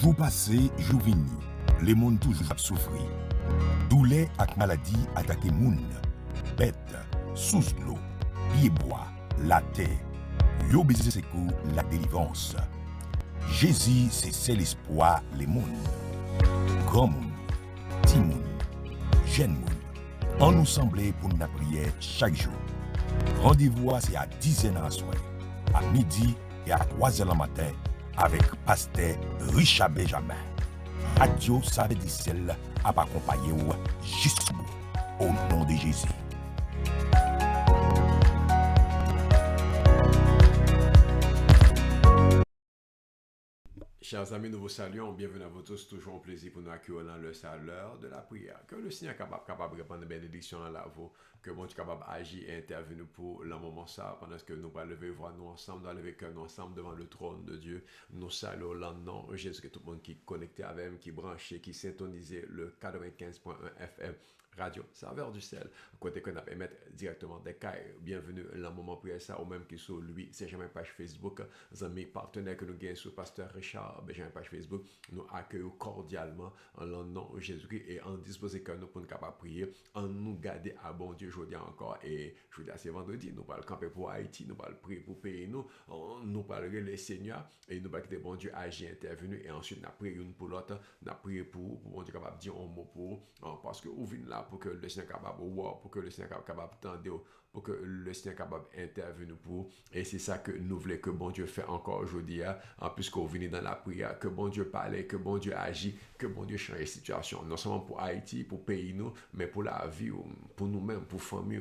Jour passé, jour vini, le monde toujours a souffri. Douleur ak maladie attaqué moun, bête, sous l'eau, pied bois, la terre. Yo baiser c'est que la délivrance. Jésus, c'est seul espoir les mondes. Grand monde, petit monde, jeune monde. On nous semblait pour nous prier chaque jour. Rendez-vous c'est à 10h à soir, à midi et à 3h le matin avec pasteur Richard Benjamin. Radio ça veut dire celle à accompagner jusqu'au bout. Au nom de Jésus. Chers amis, nous vous saluons. Bienvenue à vous tous. Toujours un plaisir pour nous accueillir dans le l'heure de la prière. Que le Seigneur est capable de répondre à bénédiction à la vous. Que bon Dieu est capable d'agir et intervenir pour le moment ça. Pendant que nous allons lever voir nous ensemble, dans lever cœur nous ensemble devant le trône de Dieu. Nous saluons le nom de Jésus, que tout le monde qui est connecté avec nous, qui est branché, qui syntonisé le 95.1 FM. Radio, serveur du sel, côté qu'on a émettre directement des cailles. Bienvenue dans le moment prière ça, ou même qui sur lui, c'est jamais page Facebook, amis partenaires que nous gagnons sur Pasteur Richard, Benjamin page Facebook, nous accueillons cordialement en le nom de Jésus-Christ et en disposer que nous pour nous capables de prier, en nous garder à bon Dieu aujourd'hui encore. Et je vous dis, c'est vendredi, nous allons camper pour Haïti, nous allons prier pour payer nous allons les Seigneur et nous allons quitter bon Dieu agir, intervenu et ensuite nous prier une pour l'autre, nous prier pour bon Dieu capable de dire un mot pour, parce que vous venez là pour que le Seigneur capable pour que le Seigneur capable tendre pour que le Seigneur capable intervenir pour et c'est ça que nous voulons que bon Dieu fait encore aujourd'hui en plus qu'on venait dans la prière que bon Dieu parlait que bon Dieu agit que bon Dieu change la situation non seulement pour Haïti pour pays nous mais pour la vie pour nous-mêmes pour famille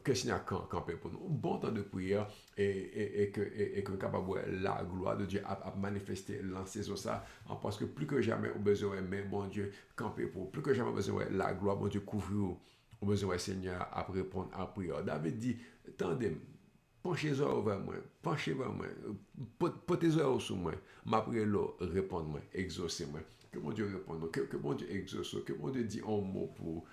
que le Seigneur campe pour nous bon temps de prière et que nous capable la gloire de Dieu à manifester lancer sur ça parce que plus que jamais au besoin mais bon Dieu camper pour plus que jamais besoin la gloire bon Dieu couvrir au besoin Seigneur à répondre à prière. David dit tendez penchez-vous vers moi, penchez vers moi, portez-vous sur moi, m'appelez-le, répondez-moi, exaucez-moi. Que mon Dieu réponde, que mon Dieu exauce, que mon Dieu dit un mot pour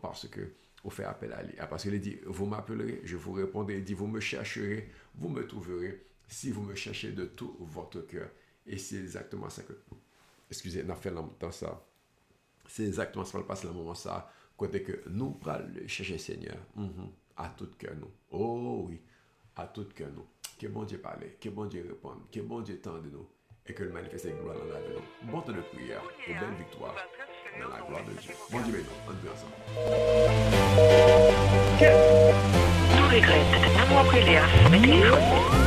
parce que vous fait appel à lui. Parce qu'il dit vous m'appellerez, je vous répondrai, il dit vous me chercherez, vous me trouverez si vous me cherchez de tout votre cœur. Et c'est exactement ça que excusez, n'a fait dans ça. C'est exactement ça qui passe dans le moment ça. Côté que nous allons chercher Seigneur à tout cœur nous. Oh oui, à tout cœur nous. Que bon Dieu parle, que bon Dieu réponde, que bon Dieu tende nous et que le manifeste gloire dans la vie. Bon temps de prière et belle victoire dans la gloire de Dieu. Bon Dieu béni, on dit ensemble. Tout regrette, l'amour prière, mais téléphone.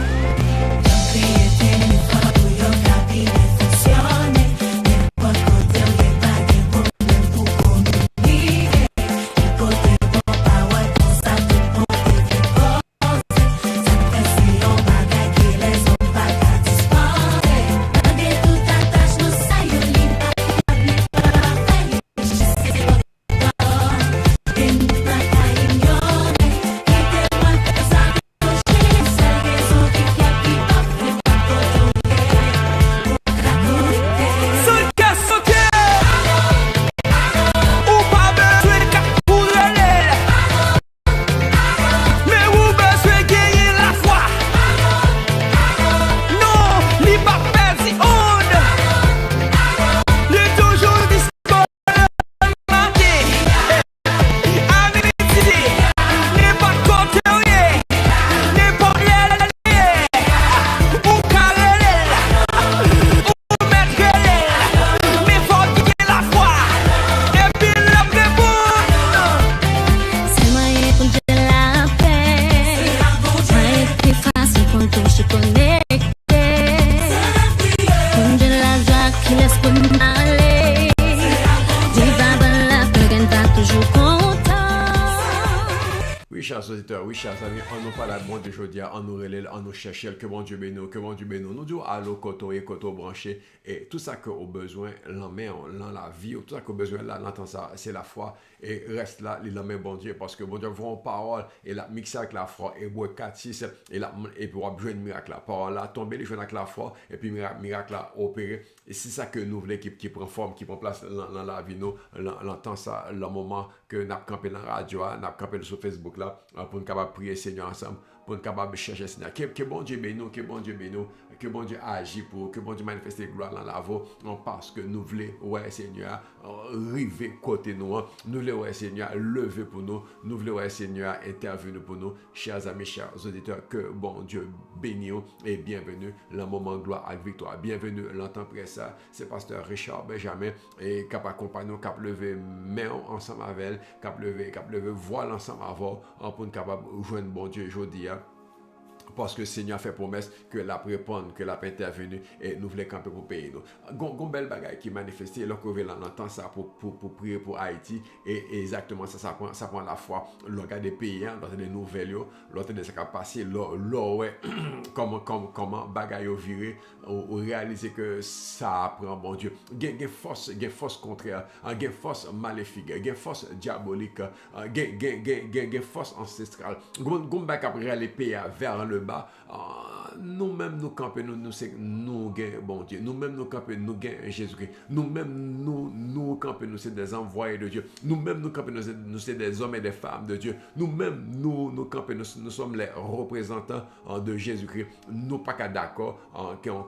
Oui, chers amis, on nous parle à bon Dieu aujourd'hui, on nous relève, on nous cherche, que bon Dieu bénisse, que bon Dieu bénisse. Nous disons allô, koto et koto branché, et tout ça qu'on a besoin, l'en met dans la vie, tout ça qu'on a besoin, là, l'entend ça, c'est la foi, et reste là, il en met bon Dieu, parce que bon Dieu voit une parole, et la mixer avec la foi, et boit 4, 6, et puis on a besoin de miracle, la parole là, tomber les jeunes avec la foi, et puis miracle là, opérer, et c'est ça que nous voulons qui prend forme, qui prend place dans la vie, nous, l'entend ça, le moment que nous avons campé dans la radio, nous avons campé sur Facebook là, pour nous capables de prier Seigneur ensemble, pour nous capable chercher Seigneur. Que bon Dieu bénisse, que bon Dieu bénisse, que bon Dieu agit pour, que bon Dieu manifeste gloire dans la voie, parce que nous voulons, ouais Seigneur, arriver côté nous, nous voulons, ouais Seigneur, lever pour nous voulons, ouais Seigneur, intervenir pour nous, chers amis, chers auditeurs, que bon Dieu bénisse et bienvenue dans le moment gloire avec victoire. Bienvenue l'entend près ça, c'est pasteur Richard Benjamin et qui accompagne nous, qui lever main ensemble avec elle, qui lever voile ensemble avant, pour nous capable joindre bon Dieu aujourd'hui. Parce que le Seigneur fait promesse que la répondre, que la intervenue et nous voulons camper pour payer nous. Gon bel bagay qui manifesté, là qu'on veut l'entendre ça pour prier pour Haïti et exactement ça prend la foi. L'organe des pays, l'autre des nouvelles, l'autre des ça qui a passé, ouais, comment bagay yo viré ou réaliser que ça prend bon Dieu. Gen force contraire, gen force maléfique, gen force diabolique, gen force ancestrale. Gon bagay après les pays vers le bas, nous-mêmes nous camper, nous gagnons bon Dieu, nous-mêmes nous camper, nous gagnons Jésus-Christ, nous-mêmes nous camper, nous sommes des envoyés de Dieu, nous-mêmes nous camper, nous sommes des hommes et des femmes de Dieu, nous-mêmes nous camper, nous sommes les représentants de Jésus-Christ, nous pas qu'à d'accord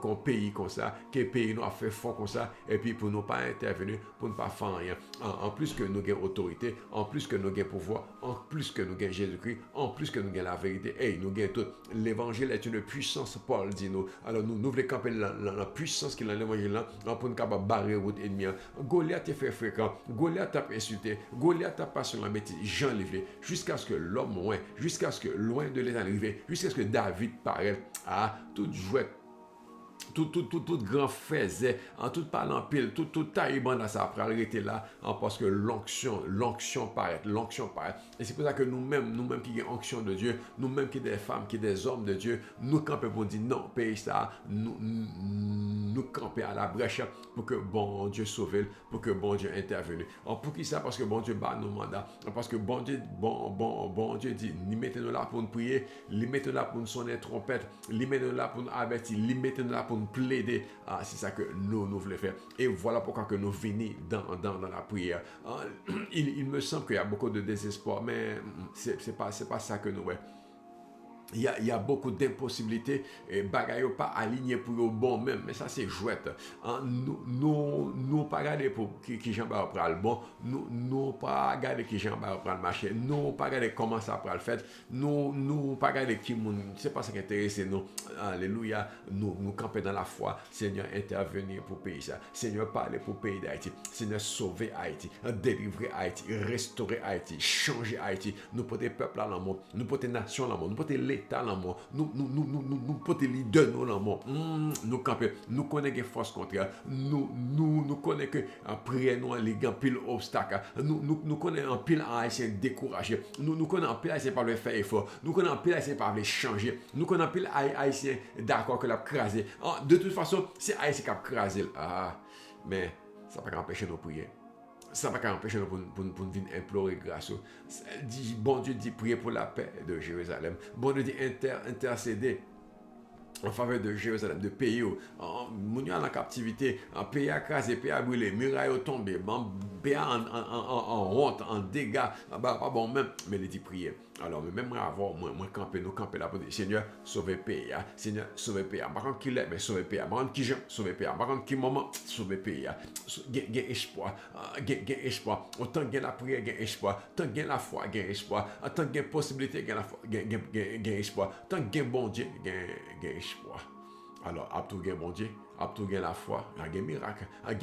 qu'on pays comme ça, que pays nous a fait fort comme ça, et puis pour nous pas intervenir, pour ne pas faire rien, en plus que nous gagnons autorité, en plus que nous gagnons pouvoir, en plus que nous gagnons Jésus-Christ, en plus que nous gagnons la vérité, et nous gagnons tout. L'évangile est une puissance, Paul dit nous. Alors nous voulons camper la puissance qui est dans l'évangile là, pour nous capables barrer route ennemie. Goliath est fait fréquent, Goliath a insulté, Goliath a passé sur la bêtise, Jean livré, jusqu'à ce que l'homme loin, jusqu'à ce que loin de l'éternel arrivé, jusqu'à ce que David paraît à toute jouette. Tout grand faisait, en tout parlant pile, tout taïban dans sa prale était là, parce que l'onction paraît. Et c'est pour ça que nous-mêmes qui avons onction de Dieu, nous-mêmes qui des femmes, qui des hommes de Dieu, nous campons pour dire non, pays ça, nous camper à la brèche pour que bon Dieu sauve, pour que bon Dieu intervienne. Pour qui ça? Parce que bon Dieu bat nos mandats, parce que bon Dieu dit, nous mettez-nous là pour nous prier, nous mettez-nous là pour nous sonner trompette, nous mettez-nous là pour nous avertir, nous mettez-nous là pour nous plaider. C'est ça que nous voulons faire. Et voilà pourquoi que nous venons dans la prière. Il me semble qu'il y a beaucoup de désespoir, mais c'est pas ça que nous voulons. Il y a beaucoup d'impossibilités et bagaille pas aligné pour le bon même, mais ça c'est chouette. Nous pas regarder pour qui Jean va prendre le bon, nous pas regarder qui Jean va prendre le marché, nous pas regarder comment ça prend le fait, nous pas regarder qui moun, c'est pas ça qui intéresse nous. Alléluia, nous camper dans la foi. Seigneur, intervenir pour pays ça. Seigneur, parler pour pays d'Haïti. Seigneur, sauver Haïti, délivrer Haïti, restaurer Haïti, changer Haïti. Nous porter peuple dans le monde, nous porter nation dans le monde, nous porter l'État dans le monde, nous porter leader dans le monde. Nous camper, nous connaissons les forces contraires, nous connaissons que après nous les grands pile obstacles, nous connaissons un pile haïtien découragé, nous connaissons un pile haïtien par le faire effort, nous connaissons un pile haïtien par le changer, nous connaissons un pile haïtien d'accord que l'a crasé. De toute façon, c'est haïtien qui a crasé. Mais ça ne va pas empêcher nos prières. Ça ne va pas empêcher nous pour venir implorer grâce. Bon Dieu dit prier pour la paix de Jérusalem. Bon Dieu dit intercéder en faveur de Jérusalem, de pays où moun yo en captivité, un pays à craser, pays à brûler, muraille tombé, pays en honte, en dégâts, pas bon même, mais il dit prier. Alors, même avant, moi camper là pour dire, Seigneur, sauvez pays, Seigneur, sauvez pays. Par contre, qui l'est, mais sauvez pays. Par contre, qui j'aime, sauvez pays. Par contre, qui moment, sauvez pays. Gain espoir, gain espoir. Autant gain la prière, gain espoir. Tant gain la foi, gain espoir. Tant gain possibilité, gain la foi, gain espoir. Tant gain bon Dieu, gain espoir. Alors, après tout gain bon Dieu, après tout gain la foi, gain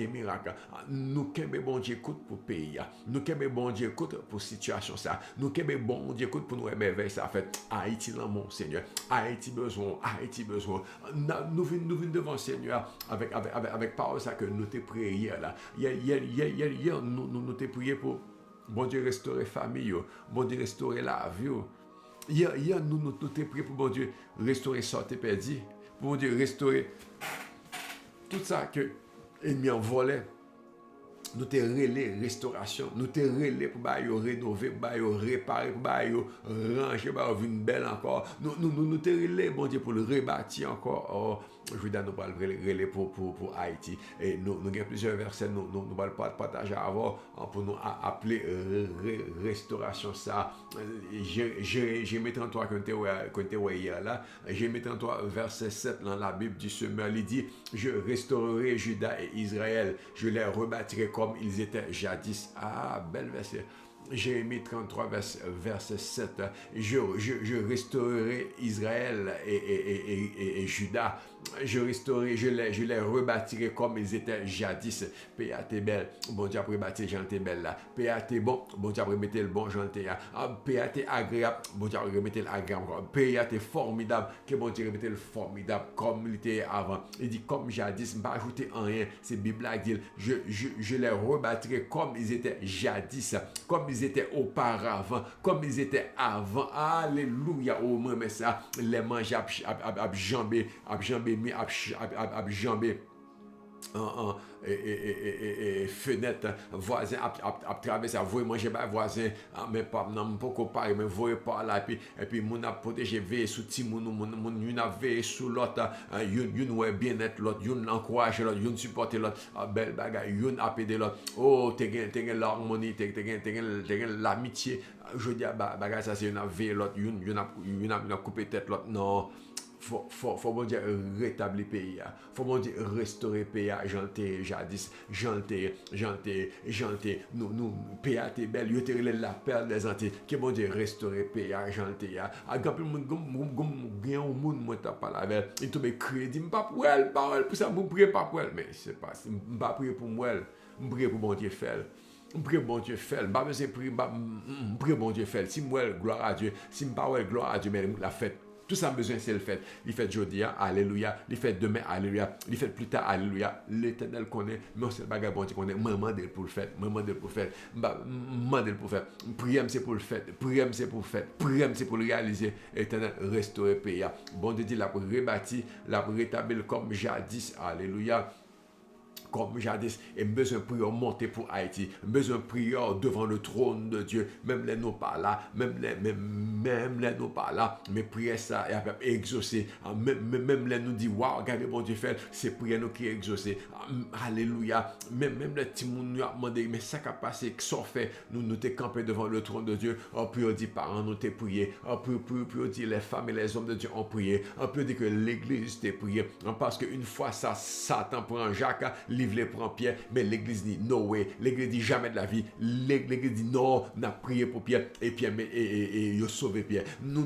miracle, nous kembe bon Dieu écoute pour pays, nous kembe bon Dieu écoute pour situation ça, nous kembe bon Dieu écoute pour nous émerveiller ça fait Haïti là mon Seigneur, Haïti besoin, nous venons devant Seigneur avec parole ça que nous te prié là. Hier nous te prié pour bon Dieu restaurer famille, bon Dieu restaurer la vie. Hier nous te prié pour bon Dieu restaurer sortie perdu. Pour Dieu restaurer tout ça que l'ennemi en volait. nous te relais restauration, nous te relais pour rénover, pour réparer, pour ranger, pour une belle encore. Nous te relais, bon Dieu, pour le rebâtir encore. Oh, je veux dire, nous parlons relais pour Haïti. Et nous avons plusieurs versets, nous allons partager avant pour nous appeler restauration ça. J'ai 33 quand tu es hier là. J'ai 33 verset 7 dans la Bible du semeur. Il dit, je restaurerai Juda et Israël. Je les rebâtirai comme ils étaient jadis. Ah, bel verset. Jérémie 33, verset 7. Je restaurerai Israël et Juda. Je les rebâtirai comme ils étaient jadis. Péa t'es belle. Bon Dieu après bâtir Jean t'es belle là. Péa t'es bon. Bon Dieu après mettre le bon Jean t'es là. Péa t'es agréable. Bon Dieu après mettre l'agréable. Péa t'es formidable. Que bon Dieu remette le formidable comme il était avant. Il dit comme jadis. Pas ajouter rien. C'est Bible là dit. Je les rebâtirai comme ils étaient jadis. Comme ils étaient auparavant. Comme ils étaient avant. Alléluia. Au moins mais ça. Les manger à jambé fenêtre voisin à traverser voyer manger par voisin mais pas non pas comparer mais voyer par là et puis mon a protéger veiller sous ti mon une a veiller sous l'autre une ouais bien-être l'autre une encourager l'autre une supporter l'autre belle bagaille une a aider l'autre oh t'es l'harmonie t'es l'amitié je dis bagaille ça c'est une a veiller l'autre une a couper tête l'autre non. Faut bon Dieu rétablir le pays. Faut bon Dieu restaurer le pays. Janté, jadis, janté. Nous, pays t'es belle. Yo t'es la perle des Antilles. Que bon Dieu restaurer le pays. Janté. A grand monde, bien au monde, moi t'as pas la belle. Il te met crédit. M'pas pour elle, pour ça, m'prie pas pour elle. Mais c'est pas, m'pas prier pour moi. M'prie pour bon Dieu faire. M'prie bon Dieu faire. M'pas besoin prier, m'prie bon Dieu faire. Si moi, gloire à Dieu. Si m'pas gloire à Dieu, mais la fête. Tout ça besoin c'est le fait. Il fait aujourd'hui, alléluia. Il fait demain, alléluia. Il fait plus tard, alléluia. L'Éternel connaît, mais on sait pas bon Dieu connaît. Maman d'elle pour le faire, maman d'elle pour faire, maman d'elle pour faire. Prière c'est pour le faire, prière c'est pour le faire, prière c'est pour le réaliser. Éternel restaurer le pays. Bon Dieu dit la pour rebâtir, la pour rétablir comme jadis, alléluia. Comme jadis, et besoin de prière monter pour Haïti, besoin de prière devant le trône de Dieu, même les nous pas là, même les nous pas là, mais prière ça et exaucer, même les nous dit waouh, regardez bon Dieu fait, c'est prière nous qui est exaucé, alléluia, même les petits moun nous a demandé, mais ça qui a passé, qui sont fait, nous t'es campé devant le trône de Dieu, puis on dit parents nous t'es prié, puis on dit les femmes et les hommes de Dieu ont prié, puis on dit que l'église t'est prié, parce qu'une fois ça, Satan prend Jacques, livre prend Pierre, mais l'église dit no way, l'église dit jamais de la vie, l'église dit non, on a prié pour Pierre, et Pierre, et il a sauvé Pierre. Nous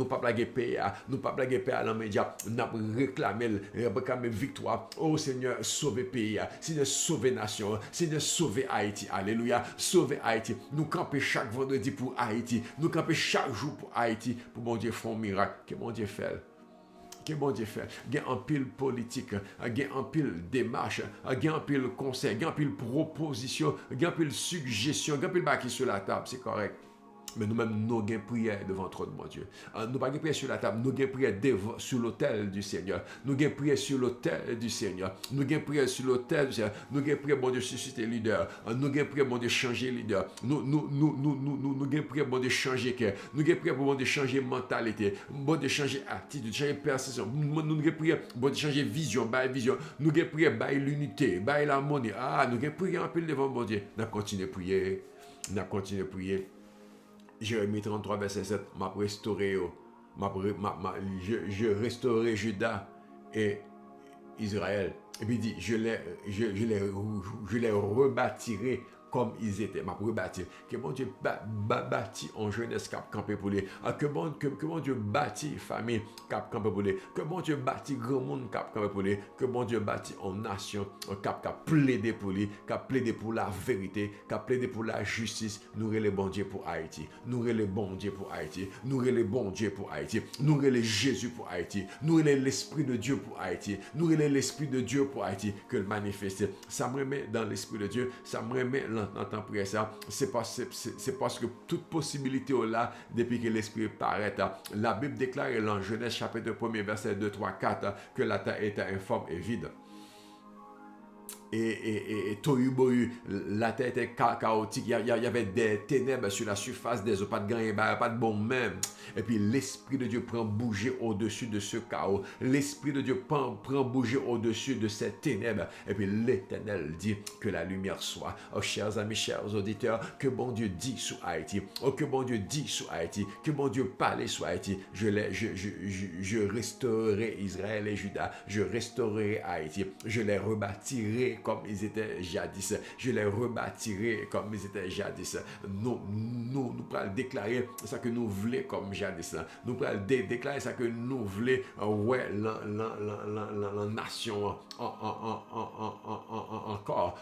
pas blaguer Pierre, nous pas blaguer Pierre dans les médias, nous avons réclamé victoire. Oh Seigneur, sauvez Pierre, Seigneur, sauvez nation, Seigneur, sauvez Haïti, alléluia, sauvez Haïti. Nous camper chaque vendredi pour Haïti, nous camper chaque jour pour Haïti, pour bon Dieu faire un miracle, que bon Dieu fait. Que bon Dieu fait, il y a un pile politique, il y a un pile démarche, il y a un pile conseil, il y a un pile proposition, il y a un pile suggestion, il y a un pile baki sur la table, c'est correct. Mais nous-mêmes, nous avons prière devant le trône de mon Dieu. Nous n'avons pas prière sur la table, nous avons prière sur l'autel du Seigneur. Nous avons prière sur l'autel du Seigneur. Nous avons prière sur l'autel du Seigneur. Nous avons prière, bon Dieu, susciter leader. Nous avons prière, bon Dieu, changer leader. Nous avons prière, bon Dieu, changer cœur. Nous avons prière, bon Dieu, changer mentalité. Bon Dieu, changer attitude, changer perception. Nous avons prière, bon Dieu, changer vision, vision. Nous avons prière, l'unité, l'harmonie. Nous avons prière en pile devant bon Dieu. Nous continuons à prier. Nous continuons à prier. Jérémie 33, verset 7, m'a restauré, je restaurerai Juda et Israël. Et puis il dit, je les rebâtirai comme ils étaient. M'a rebâtir. Que bon Dieu bâtit en jeunesse cap campé pour les. Que bon Dieu bâtit famille cap campé pour les. Que bon Dieu bâtit grand monde cap campé pour les. Que bon Dieu bâtit en nation cap plaider pour lui, cap plaider pour la vérité, cap plaider pour la justice. Nous les bon Dieu pour Haïti. Nous les bon Dieu pour Haïti. Nous les bon Dieu pour Haïti. Nous les Jésus pour Haïti. Nous les l'esprit de Dieu pour Haïti. Nous les l'esprit de Dieu pour Haïti que le manifester. Ça me remet dans l'esprit de Dieu. Ça me remet entend prier ça, c'est parce que toute possibilité est là depuis que l'esprit paraît. La Bible déclare dans Genèse chapitre 1 verset 2, 3, 4 que la terre était informe et vide. et tohu-bohu, la terre était chaotique, il y avait des ténèbres sur la surface des eaux, pas de gain, pas de bon même. Et puis l'Esprit de Dieu prend bouger au-dessus de ce chaos. L'Esprit de Dieu prend bouger au-dessus de ces ténèbres. Et puis l'Éternel dit que la lumière soit. Oh, chers amis, chers auditeurs, que bon Dieu dit sur Haïti. Oh, que bon Dieu dit sur Haïti. Que bon Dieu parle sur Haïti. Je restaurerai Israël et Juda. Je restaurerai Haïti. Je les rebâtirai comme ils étaient jadis. Je les rebâtirai comme ils étaient jadis. Nous pourrons déclarer ça que nous voulons comme jadis. Nous pourrons déclarer ça que nous voulons, ouais, la nation encore,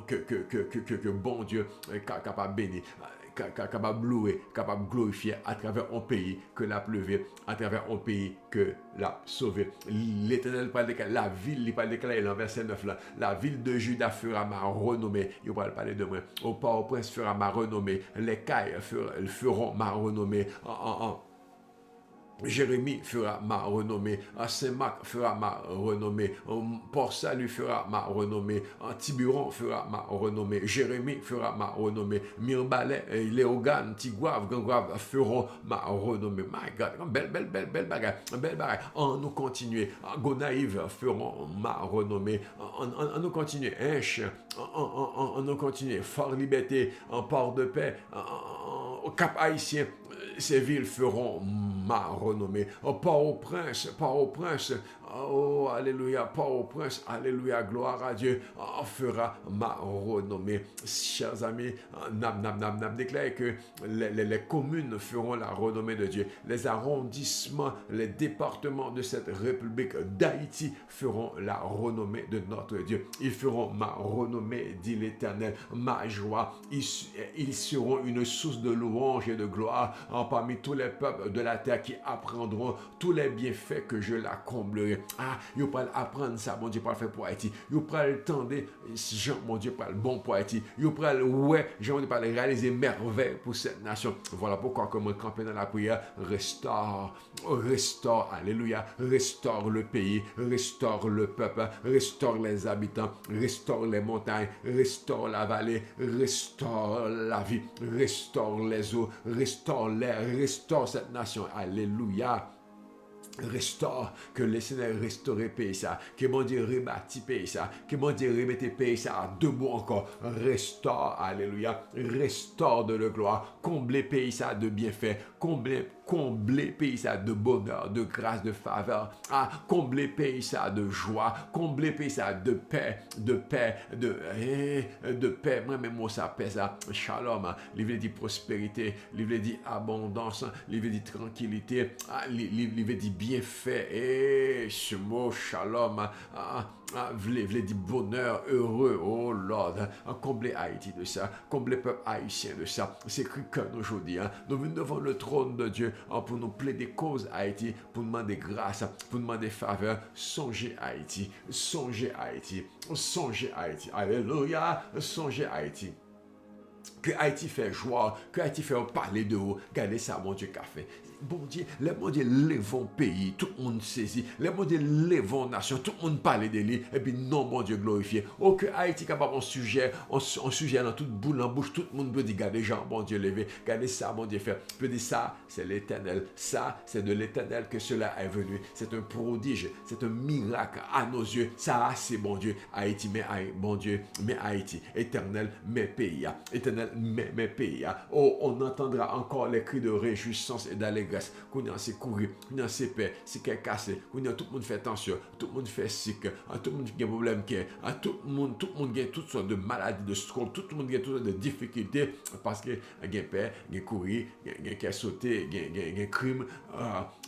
que bon Dieu est capable de bénir, capable de louer, capable de glorifier à travers un pays que l'a pleuvé, à travers un pays que l'a sauvé. L'Éternel parle de la ville, il parle de dans verset 9 là, la ville de Juda fera ma renommée. Il va parler de moi. Au Port-au-Prince fera ma renommée. Les cailles feront ma renommée. Jérémie fera ma renommée, Saint-Marc fera ma renommée, Port-Salut fera ma renommée, Tiburon fera ma renommée, Jérémie fera ma renommée, Mirbalais, Léogane, Tigouave, Gangrave feront ma renommée. My God, belle bagarre. On nous continue, Gonaïve feront ma renommée, on nous continue, Hinche, on nous continue, Fort Liberté, Port de Paix, Cap Haïtien, ces villes feront ma renommée. Port-au-Prince, oh, alléluia, Port-au-Prince, alléluia, gloire à Dieu, fera ma renommée. Chers amis, Nam déclare que les communes feront la renommée de Dieu. Les arrondissements, les départements de cette République d'Haïti feront la renommée de notre Dieu. Ils feront ma renommée, dit l'Éternel, ma joie. Ils seront une source de louange et de gloire parmi tous les peuples de la terre qui apprendront tous les bienfaits que je la comblerai. Ah, vous pouvez apprendre ça, mon Dieu, pour le faire pour Haïti. Vous pouvez entendre, Jean, mon Dieu, pour le bon pour Haïti. Vous pouvez, ouais, Jean, mon Dieu, réaliser merveille pour cette nation. Voilà pourquoi, comme on campe dans la prière, restaure, alléluia, restaure le pays, restaure le peuple, restaure les habitants, restaure les montagnes, restaure la vallée, restaure la vie, restaure les eaux, restaure l'air, restaure cette nation. Alléluia. Restaure, que le Seigneur restaure le pays ça, que mon Dieu rebâtit le pays ça, que mon Dieu remette le pays ça debout encore. Restaure, alléluia, restaure de la gloire, comble le pays ça de bienfaits, comble pays ça de bonheur, de grâce, de faveur, comble pays ça de joie, comble pays ça de paix, de paix, moi-même moi ça paix ça, shalom, il veut dire prospérité, il veut dire abondance, il veut dire tranquillité, il veut dire bienfait, et ce mot shalom, voulez dire bonheur, heureux, oh Lord, comblez Haïti de ça, comblez le peuple haïtien de ça. C'est écrit qu'aujourd'hui, nous venons devant le trône de Dieu pour nous plaider cause Haïti, pour demander grâce, pour demander faveur. Songez Haïti, alléluia, songez Haïti. Que Haïti fait joie, que Haïti fait parler de haut. Regardez ça, mon Dieu, qu'a fait. Bon Dieu, les bon Dieu lèvent pays, tout le monde saisit. Les bon Dieu lèvent nation, tout le monde parle de lui. Et puis non, bon Dieu glorifié. Oh, que Haïti capable un sujet dans toute boule en bouche, tout le monde peut dire, regardez Jean, bon Dieu levé. Regardez ça, bon Dieu fait. Peut dire ça, c'est l'Éternel. Ça, c'est de l'Éternel que cela est venu. C'est un prodige, c'est un miracle à nos yeux. Ça, c'est bon Dieu. Haïti, mais bon Dieu, mais Haïti. Éternel, mais pays. Éternel, mais pays. Oh, on entendra encore les cris de réjouissance et d'allégresse. Qu'on a assez couru, qu'on a assez paix, c'est qu'elle cassé, qu'on a tout le monde fait tension, tout le monde fait sick, tout le monde a un problème, tout le monde a toutes sortes de maladies, de stroke, tout le monde a toutes sortes de difficultés parce que il y a paix, il y a courir, il y a sauter, il y a crime.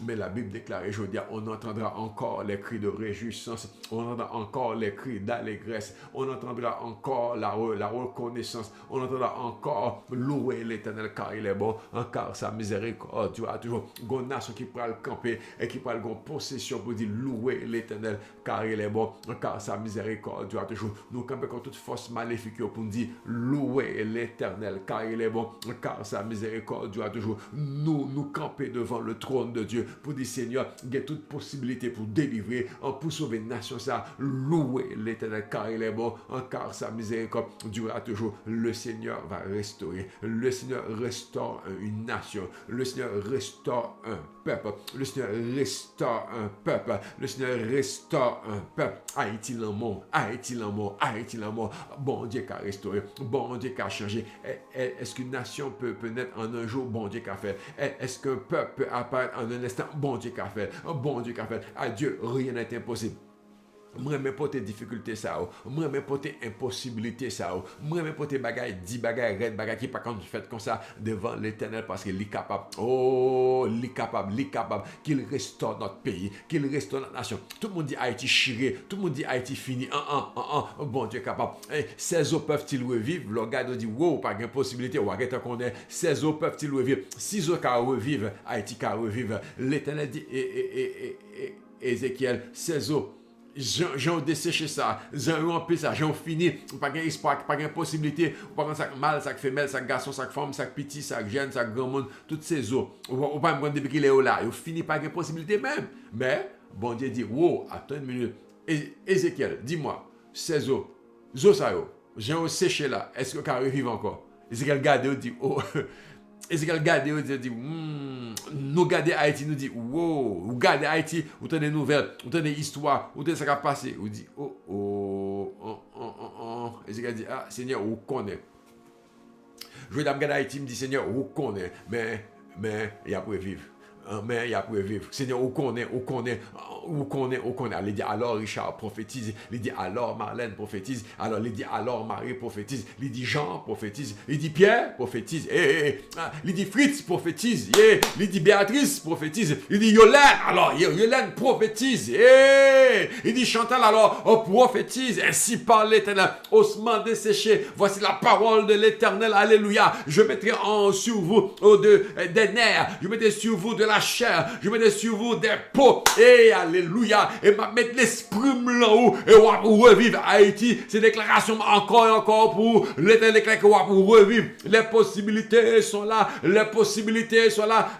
Mais la Bible déclare aujourd'hui, on entendra encore les cris de réjouissance, on entendra encore les cris d'allégresse, on entendra encore la reconnaissance, on entendra encore louer l'Éternel car il est bon, car sa miséricorde a toujours toujours. Gon nation qui pourra le camper et qui pourra le possession pour dire louer l'Éternel, car il est bon, car sa miséricorde dure toujours. Nous camper contre toute force maléfique pour nous dire louer l'Éternel, car il est bon, car sa miséricorde dure toujours. Nous camper devant le trône de Dieu pour dire Seigneur, il y a toute possibilité pour délivrer, pour sauver une nation, ça, louer l'Éternel, car il est bon, car sa miséricorde durera toujours. Le Seigneur va restaurer. Le Seigneur restaure une nation. Le Seigneur restaure un peuple. Le Seigneur restaure un peuple. Le Seigneur restaure un peuple. Haïti l'amour. Haïti l'amour. Haïti l'amour. Bon Dieu qui a restauré. Bon Dieu qui a changé. Est-ce qu'une nation peut naître en un jour? Bon Dieu qui a fait. Est-ce qu'un peuple peut apparaître en un instant? Bon Dieu qui a fait. Bon Dieu qui a fait. À Dieu, rien n'est impossible. Moi même pour tes difficultés ça, moi même pour tes impossibilités ça, moi même pour tes bagailles, 10 bagailles, red bagailles qui pas quand tu fais comme ça devant l'Éternel parce qu'il est capable. Oh, il est capable qu'il restaure notre pays, qu'il restaure notre nation. Tout le monde dit Haïti chiré, tout le monde dit Haïti fini. Bon Dieu est capable. Ces eaux peuvent-ils revivre? Le gars dit wow, pas de possibilité. Ou arrête qu'on est. Ces eaux peuvent-ils revivre? Si eaux can revivre, Haïti can revivre. L'Éternel dit Ézéchiel, ces eaux j'ai desséché ça, j'ai rempli ça, j'ai fini, pas d'espoir, pas de possibilité, pas de sac mâle, sac femelle, sac garçon, sac femme, sac petit, sac jeune, sac grand monde, toutes ces eaux. Ou pas me prendre depuis qu'il est là, il finit pas de possibilité même. Mais, bon Dieu dit, wow, attends une minute. Ézéchiel, dis-moi, ces eaux ça j'ai séché là, est-ce que quand revivre encore? Ézéchiel garde, il dit, oh, Ézéchiel garde, il dit, nous garder Haïti, nous dit, wow, vous gardez Haïti, vous tenez des nouvelles, vous tenez des histoires, vous tenez ce qui a passé. Vous dit, Ézéchiel dit, ah, Seigneur, vous connaissez. Je vais regarder Haïti, me dit, Seigneur, vous connaissez, mais, il y a pour vivre. Mais il y a pour vivre. Seigneur, on connaît. Il dit alors Richard prophétise. Il dit alors Marlène prophétise. Alors il dit alors Marie prophétise. Il dit Jean prophétise. Il dit Pierre prophétise. Il dit Fritz prophétise. Il dit Béatrice prophétise. Il dit Yolène. Alors Yolène prophétise. Il dit Chantal alors prophétise. Ainsi parle l'Éternel. Ossements desséchés. Voici la parole de l'Éternel. Alléluia. Je mettrai sur vous des nerfs. Je mettrai sur vous de la chair, je mettrai sur vous des peaux, alléluia, et ma mettre l'esprit là-haut, et on va revivre Haïti, ces déclarations encore et encore pour l'Éternel déclare que on va revivre, les possibilités sont là,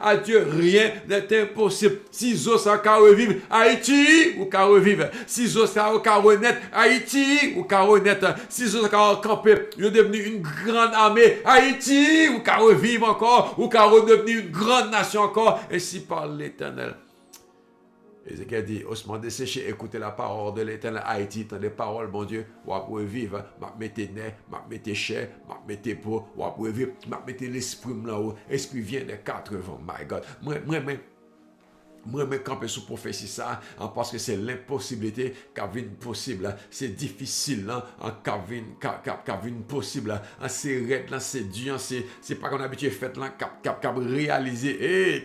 à Dieu, rien n'est impossible, si Zosa ka revivre Haïti, ou ka revivre, si Zosa ka renaître Haïti, ou ka renaître, si Zosa ka camper, il est devenu une grande armée, Haïti, ou ka revivre encore, ou ka redevenir une grande nation encore, et si par l'Éternel. Ézéchiel dit, ossements desséchés, écoutez la parole de l'Éternel. Haïti, tant des paroles, bon Dieu, ou à pouvoir vivre, m'a mettez nez, m'a mettez chair, m'a mettez peau, ou à pouvoir vivre, m'a mettez l'esprit là-haut. Esprit vient des 80, my God. Moi, je campe sous prophétie ça, parce que c'est l'impossibilité qui vient possible. C'est difficile, qui vient possible. C'est raide, c'est dur, c'est pas qu'on a habitué fait là, qui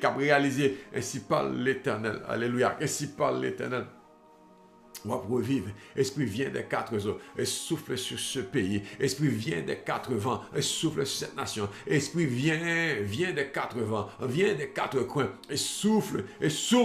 réaliser, ainsi parle l'Éternel. Alléluia, ainsi parle l'Éternel. On va revivre. Esprit vient des 4 eaux et souffle sur ce pays. Esprit vient des 4 vents et souffle sur cette nation. Esprit vient des 4 vents, vient des 4 coins et souffle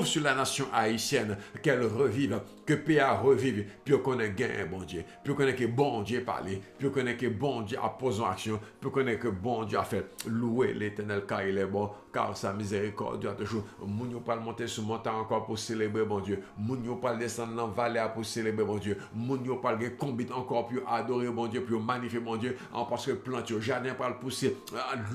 sur la nation haïtienne. Qu'elle revive, que PA revive. Puis on connaît gain, bon Dieu. Puis on connaît que bon Dieu parle. Puis on connaît que bon Dieu a posé en action. Puis on connaît que bon Dieu a fait. Louer l'Éternel car il est bon, car sa miséricorde a toujours. Moun yo pas monter sur montagne encore pour célébrer bon Dieu. Moun yo pas descendre dans vallée pour célébrer mon Dieu. Moun yo pas le combine encore pour adorer mon Dieu, pour magnifier mon Dieu, parce que plante yo jardin pour le pousser,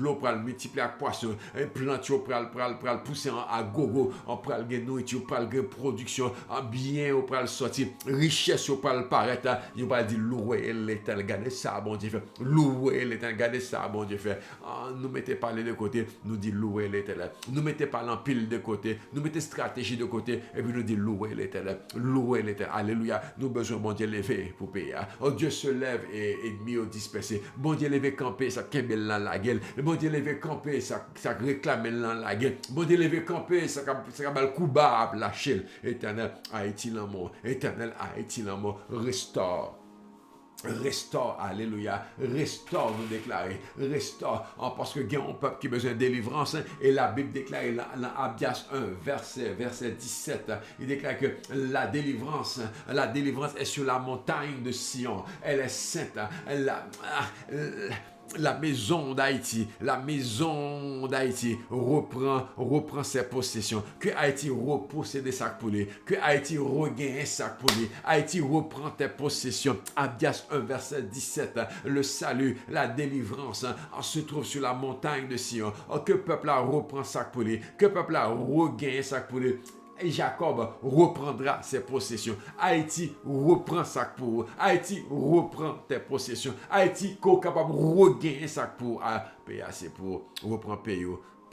l'eau pour le multiplier avec poisson, plante yo pour le pousser à gogo, pour le nourriture, pour le production, bien pour le sortir, richesse pour le paraître, yo pas dit louer l'Éternel, gardez ça bon Dieu fait. Louer l'Éternel, gardez ça bon Dieu fait. Nous mettez pas les de côté, nous dit louer l'Éternel. Nous mettez pas l'empile de côté, nous mettez stratégie de côté et puis nous dit louer l'Éternel. Louer l'Éternel. Alléluia. Nous besoin bon Dieu lever pour payer. Oh Dieu se lève et ennemi au dispersé. Bon Dieu lever camper, ça kembel dans la gueule. Bon Dieu lever camper, ça réclame dans la gueule. Bon Dieu lever camper, ça le coup bas lâcher. Éternel, Haïti l'amour. Éternel, Haïti l'amour. Restaure Restaure, alléluia, restaure nous déclarer, restaure, parce que il y a un peuple qui a besoin de délivrance, et la Bible déclare dans Abdias 1, verset 17, il déclare que la délivrance est sur la montagne de Sion, elle est sainte, la maison d'Haïti reprend ses possessions. Que Haïti repossède sa pour lui. Que Haïti regagne sa pour lui. Haïti reprend tes possessions. Abdias 1, verset 17. Le salut, la délivrance se trouve sur la montagne de Sion. Que peuple là reprend sa pour lui. Que peuple là regagne sa pour lui. Et Jacob reprendra ses possessions. Haïti reprend sa pour. Haïti reprend tes possessions. Haïti est capable de regagner sa pour. Payer assez pour reprendre pays.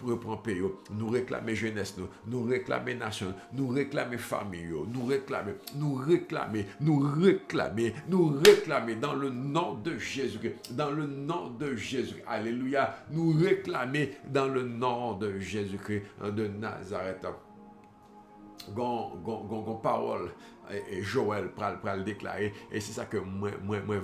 Reprendre pays. Nous réclamer jeunesse, nous réclamer nation, nous réclamer famille, nous réclamer dans le nom de Jésus. Dans le nom de Jésus. Alléluia. Nous réclamer dans le nom de Jésus-Christ de Nazareth. Gon parole et Joël pral déclarer, et c'est ça que moi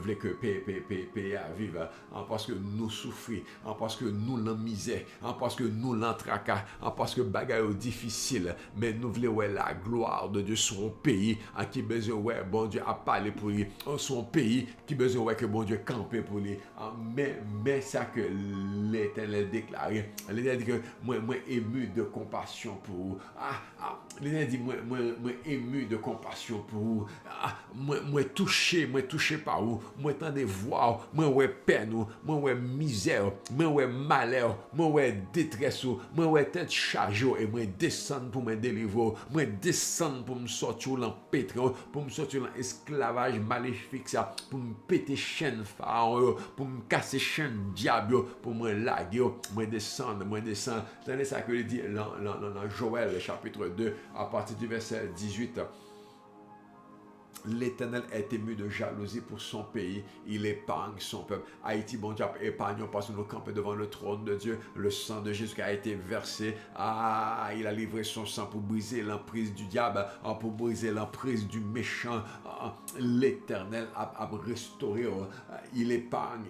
voulais que pays vive, parce que nous souffrons, parce que nous l'en misère, parce que nous l'en tracas, parce que bagaille difficile, mais nous voulons la gloire de Dieu sur un pays qui besoin bon Dieu a parlé pour lui, son pays qui besoin que bon Dieu camper pour lui, mais ça que l'Éternel déclaré, l'Éternel dit que moi ému de compassion pour l'Éternel dit moi ému de compassion pour moi touché par vous, moi tant de voir, moi ouais peine, moi ouais misère, moi ouais malheur, moi ouais détresse, moi ouais tête chargée, et moi descendre pour me délivrer, moi descendre pour me sortir dans pétrole, pour me sortir dans esclavage maléfique ça, pour me péter chaîne pharaon, pour me casser chaîne diable, pour me laguer, moi descendre. Tenez ça que il dit dans Joël chapitre 2 à partir du verset 18. L'Éternel est ému de jalousie pour son pays. Il épargne son peuple. Haïti, bon Dieu, épargne parce que nous campons devant le trône de Dieu. Le sang de Jésus a été versé. Il a livré son sang pour briser l'emprise du diable, pour briser l'emprise du méchant. L'Éternel a restauré. Il épargne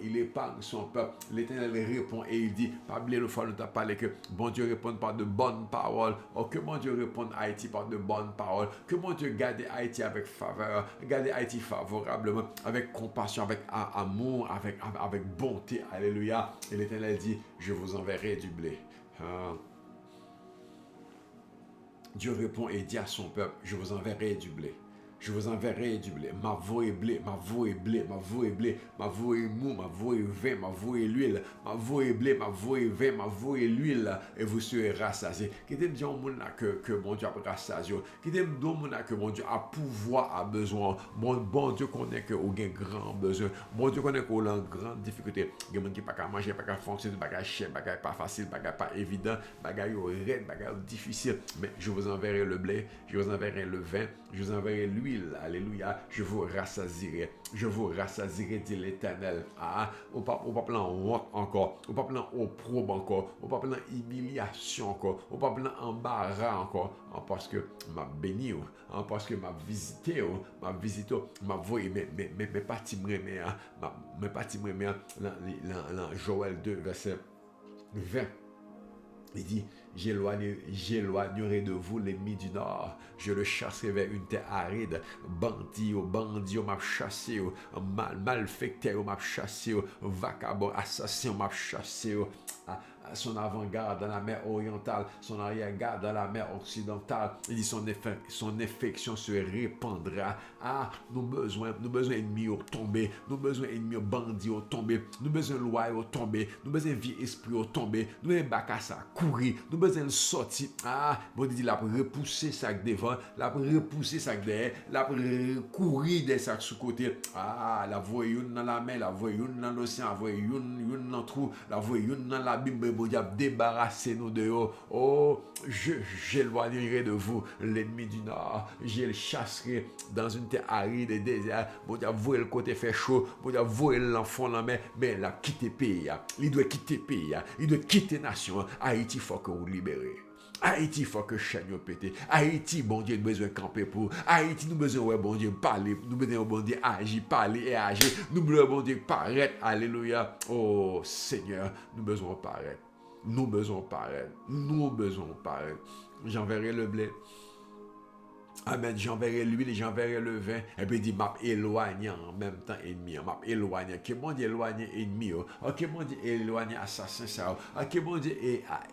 son peuple. L'Éternel répond et il dit, pas oublier le fois nous t'a parlé que bon Dieu répond par de bonnes paroles. Que bon Dieu réponde à Haïti par de bonnes paroles. Que bon Dieu garde Haïti avec faveur. Regardez Haïti favorablement, avec compassion, avec amour, avec bonté. Alléluia. Et l'Éternel dit, je vous enverrai du blé. Dieu répond et dit à son peuple, je vous enverrai du blé. Je vous enverrai du blé. Ma voix est blé, ma voix est blé, ma voix est blé, ma voix est mou, ma voix est vin, ma voix est l'huile, ma voix est blé, ma voix est vin, ma voix est l'huile, et vous serez rassasiés. Qui t'aime dire au monde que mon Dieu a rassasié, qui t'aime dire au monde que mon Dieu a pouvoir, a besoin. Bon Dieu connaît que vous avez grand besoin. Bon Dieu connaît que vous avez grande difficulté. Il y a des gens qui ne peuvent pas manger, pas fonctionner, pas cher, pas facile, pas évident, pas raide, pas difficile. Mais je vous enverrai le blé, je vous enverrai le vin, je vous enverrai l'huile. Alléluia, je vous rassasierai, dit l'Éternel. Au pas plan honte encore, au pas plan opprobre encore, au pas plan humiliation encore, au pas plan embarras encore, parce que m'a béni, parce que m'a visité, m'a voyé, mais pas timbré, mais pas timbré, dans Joël 2, verset 20. Il dit, j'éloignerai de vous l'ennemi du nord. Je le chasserai vers une terre aride. Bandit m'a chassé. Malfecteur m'a chassé. Vagabond, assassin m'a chassé. Son avant-garde dans la mer orientale, son arrière-garde dans la mer occidentale. Il dit son infection se répandra. Nous besoin ennemis au tomber, nous besoin ennemis bandits au tomber, nous besoin loi au tomber, nous besoin vie esprit au tomber, nous besoin bakassa courir, nous besoin sortir. Bon dit la repousser ça devant, la repousser ça derrière, la courir des sacs sous côté. La voie une dans la mer, la voie une dans l'océan, la voie une dans trou, la voie une dans la Bible. Bon Dieu, débarrassez-nous de eux. J'éloignerai de vous l'ennemi du nord. Je le chasserai dans une terre aride et désert. Bon Dieu, vous le côté fait chaud. Bon Dieu, vous l'enfant la mer. Mais il a quitté pays. Il doit quitter pays. Il doit quitter nation. Haïti, il faut que vous libérez. Haïti, il faut que chaîne yo pété. Haïti, bon Dieu, nous besoin de camper pour. Haïti, nous besoin, ouais, bon Dieu, parler. Nous besoin, bon Dieu, agir, parler et agir. Nous besoin, bon Dieu, paraître. Alléluia. Oh, Seigneur, nous besoin de paraître. Nous besoin de paraître. Nous besoin de paraître. J'enverrai le blé. Amen, j'enverrai l'huile et j'enverrai le vin. Et puis il dit, m'a éloigné en même temps ennemi. M'a éloigné. Que mon Dieu éloigné ennemi. Que mon Dieu éloigné assassin. Ça. Que mon Dieu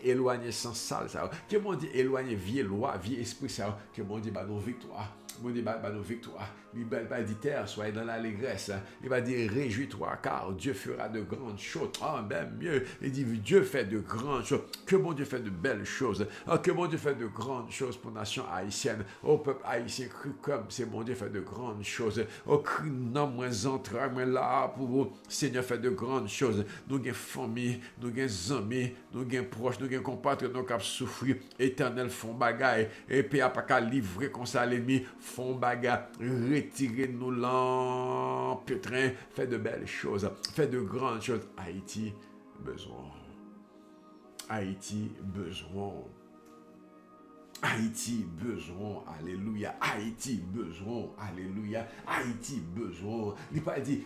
éloigné sans sale. Ça. Que mon Dieu éloigné vieille loi, vieil esprit. Ça. Que mon Dieu bat nos victoires. Mon Dieu bat nos victoires. Il va dire, terre, soyez dans l'allégresse. Il va dire, réjouis-toi, car Dieu fera de grandes choses. Ah, ben mieux. Il dit, Dieu fait de grandes choses. Que mon Dieu fait de belles choses. Que mon Dieu fait de grandes choses pour la nation haïtienne. Au peuple haïtien, cru comme c'est mon Dieu fait de grandes choses. Au cru, non, moins entrailles, moins là, pour vous. Seigneur fait de grandes choses. Nous avons famille, nous avons amis, nous avons proches, nous avons compatriotes, nous avons souffrir. Éternel, font bagaille. Et puis, après qu'à livrer comme ça, l'ennemi, font bagaille. Retirez-nous l'empêtrin, fait de belles choses, fait de grandes choses. Haïti, besoin. Haïti, besoin. Haïti, besoin. Alléluia. Haïti, besoin. Alléluia. Haïti, besoin. Il pas dit,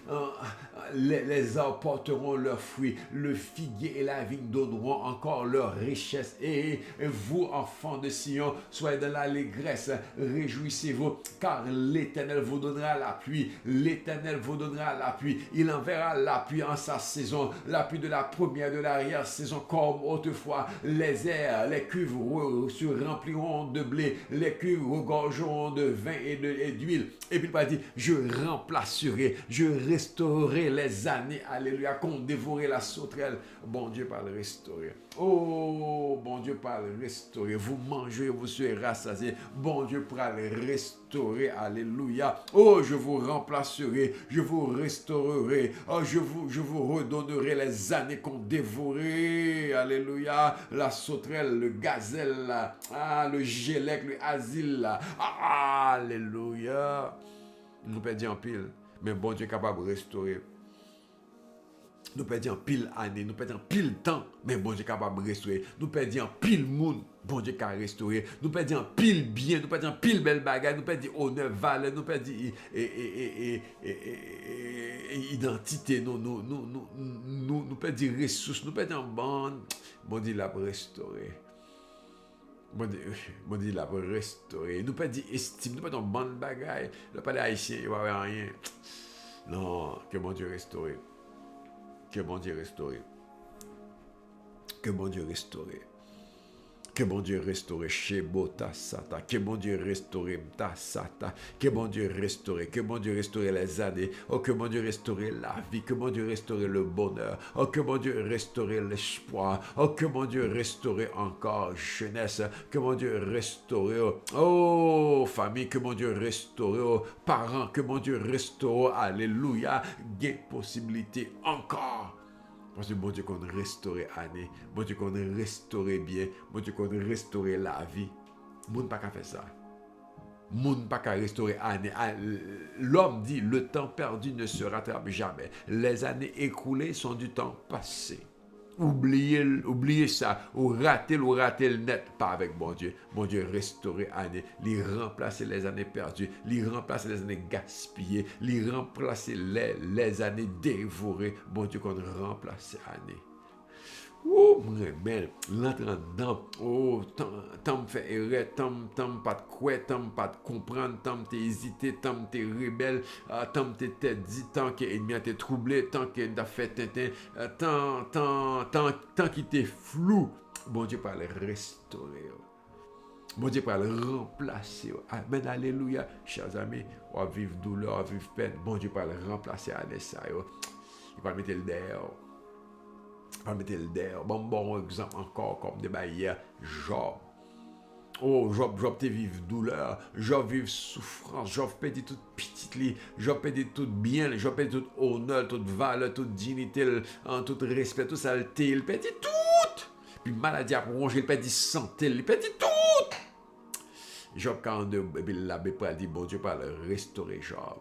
les arbres porteront leurs fruits, le figuier et la vigne donneront encore leur richesse. Et vous, enfants de Sion, soyez dans l'allégresse, réjouissez-vous, car l'Éternel vous donnera la pluie. L'Éternel vous donnera la pluie. Il enverra la pluie en sa saison, la pluie de la première, de l'arrière-saison, comme autrefois. Les airs, les cuves se rempliront de blé, les cuves regorgeront de vin et d'huile. Et puis il va dire, je remplacerai, je restaurerai les années, alléluia, qu'on dévorait la sauterelle. Bon Dieu par le restaurer. Oh, bon Dieu par le restaurer. Vous mangez, vous serez rassasiés. Bon Dieu par le restaurer, alléluia. Oh, je vous remplacerai, je vous restaurerai. Oh, je vous redonnerai les années qu'on dévorait, alléluia. La sauterelle, le gazelle, le gélec, le asile, alléluia. Nous perdons en pile, mais bon Dieu est capable de restaurer. Nous perdons pile année, nous perdons pile temps, mais bon Dieu est capable de restaurer. Nous perdons pile monde, bon Dieu qui a restauré. Nous perdons pile bien, nous perdons pile belle bagaille, nous perdons honneur, valeur, nous perdons identité, nous perdons ressources, nous perdons bande. Bon Dieu l'a restauré. Bon Dieu l'a restauré. Nous perdons estime, nous perdons bande bagaille. Le palais haïtien, il n'y a rien. Non, que bon Dieu restaure. Que bon Dieu restaure. Que bon Dieu restaure. Que bon Dieu restaure Shebota Sata. Que bon Dieu restaure Mta Sata. Que bon Dieu restaure. Que bon Dieu restaure les années. Oh, que bon Dieu restaure la vie. Que bon Dieu restaure le bonheur. Oh, que bon Dieu restaure l'espoir. Oh, que bon Dieu restaure encore jeunesse. Que bon Dieu restaure. Oh, famille. Que bon Dieu restaure. Parents. Que bon Dieu restaure. Alléluia. Gain possibilité encore. Parce que bon Dieu qu'on restaure l'année, bon Dieu qu'on restaure bien, bon Dieu qu'on restaure la vie. Moun pas qu'à faire ça. Moun pas qu'à restaurer l'année. L'homme dit, le temps perdu ne se rattrape jamais. Les années écoulées sont du temps passé. Oubliez ça, ou ratez le net, pas avec bon Dieu. Bon Dieu restaurer l'année, lui remplacer les années perdues, lui remplacer les années gaspillées, lui remplacer les années dévorées. Bon Dieu qu'on remplace l'année. Oh, mon belle, l'entrant dedans, oh, tant me fait erreur, tant pas de quoi, tant pas de comprendre, tant t'es hésité, tant t'es rebelle, tant t'es dit, tant que l'ennemi a été troublé, tant que t'as fait tintin, tant qu'il t'est flou. Bon Dieu par le restaurer. Bon Dieu par le remplacer. Amen, alléluia. Chers amis, on va vivre douleur, on va vivre peine. Bon Dieu par le remplacer à ça. Il va mettre le derrière. Bon exemple encore comme des barrières. Job. Oh, Job te vive douleur, Job vive souffrance, Job perdit toute petite li, Job perdit tout bien, Job perdit tout honneur, toute valeur, toute dignité, tout respect, toute saleté, il perdit tout. Puis maladie a rongé, il perdit santé, il perdit tout. Job 42, l'abbé Paul dit, bon Dieu, pas le restaurer Job.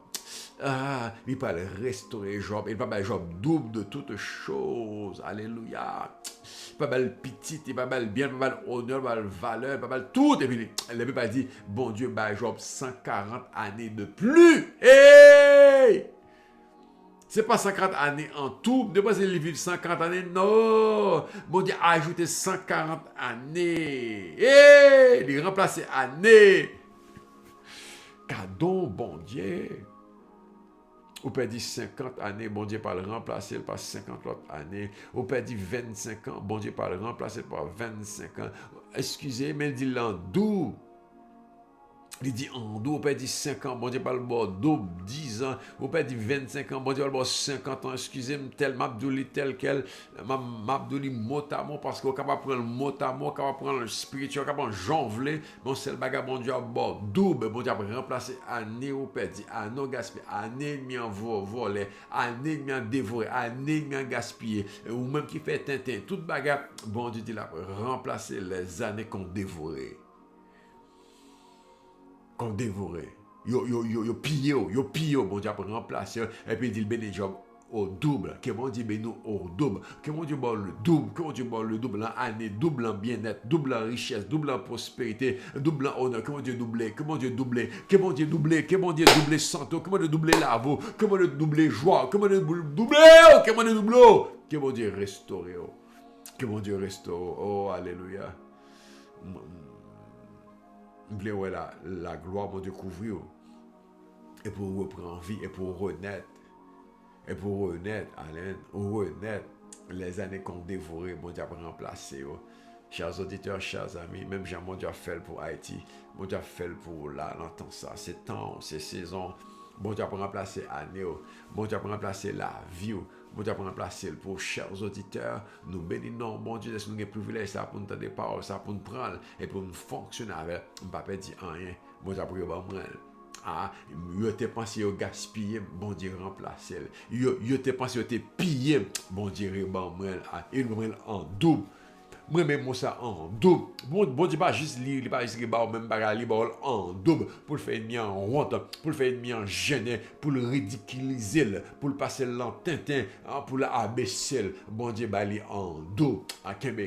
Il va le restaurer Job. Il va faire Job double de toutes choses. Alléluia. pas mal petit, pas mal bien, pas mal honneur, pas mal valeur, pas mal tout. Et puis, le Bible a dit, bon Dieu, bah, Job 140 années de plus. Hey! C'est pas 140 années en tout. Ne pas vivre 140 années. Non. Bon Dieu a ajouté 140 années. Et il remplace années. Cadeau, bon Dieu. Ou peut dire 50 années, bon Dieu par le remplacer par 50 autres années. Ou peut dire 25 ans, bon Dieu par le remplacer par 25 ans. Excusez, mais il dit l'an double. Il dit en double, on peut dire 5 ans, bon Dieu parle de double, 10 ans, on peut dire 25 ans, bon Dieu parle de 50 ans, excusez-moi, tel m'abdouli, tel quel, m'abdouli mot à mot, parce qu'on est capable de prendre le mot à mot, capable de prendre le spirituel, capable de jonfler, bon c'est le bagage, bon Dieu a double, bon Dieu a remplacé année, on peut dire, année gaspillé, année mis en volé, année mis en dévoré, année mis en gaspillé, ou même qui fait tintin, tout bagage, bon Dieu dit là, remplacer les années qu'on dévoré. Qu'on dévorait. Yo pillé, bon Dieu pour remplacer. Et puis il dit le béni Job au double. Que mon Dieu béni au double. Que mon Dieu bon le double. Que mon Dieu bon le double en année, double en bien-être, double en richesse, double en prospérité, double en honneur. Que mon Dieu doublé, que mon Dieu doublé, que mon Dieu doublé, que mon Dieu doublé santo, que mon Dieu doublé lavo, que mon Dieu doublé joie, que mon Dieu doublé, que mon Dieu doublé, que mon Dieu restauré. Que mon Dieu restaure. Oh, alléluia. Je voulais la gloire, mon Dieu, couvrir. Et pour reprendre vie, et pour renaître. Et pour renaître, Alain, renaître les années qu'on dévoré, mon Dieu, pour remplacer. Chers auditeurs, chers amis, même Jean, mon Dieu a fait pour Haïti. Mon Dieu a fait pour l'entendre ça. C'est temps, c'est saison. Mon Dieu pour remplacer année. Mon Dieu pour remplacer la vie. Bon Dieu pour remplacer pour chers auditeurs, nous bénissons, bon Dieu, nous avons le privilège ça pour nous donner des paroles, ça pour nous prendre et pour nous fonctionner avec. Je ne vais pas dire rien. Bon Dieu pour nous ah, yo te pensé yo gaspiller, bon Dieu remplacer. Yo te pensé yo te piller, bon Dieu rebanmel, il me en double. Moi-même, ça en double. Bon Dieu, pas juste lire, pas juste lire, même bagarre, lire en double, pour le faire ennemi en honte, pour le faire ennemi en gêné, pour le ridiculiser, pour le passer l'entintin, pour l'abaisser. Bon Dieu, bah, en double.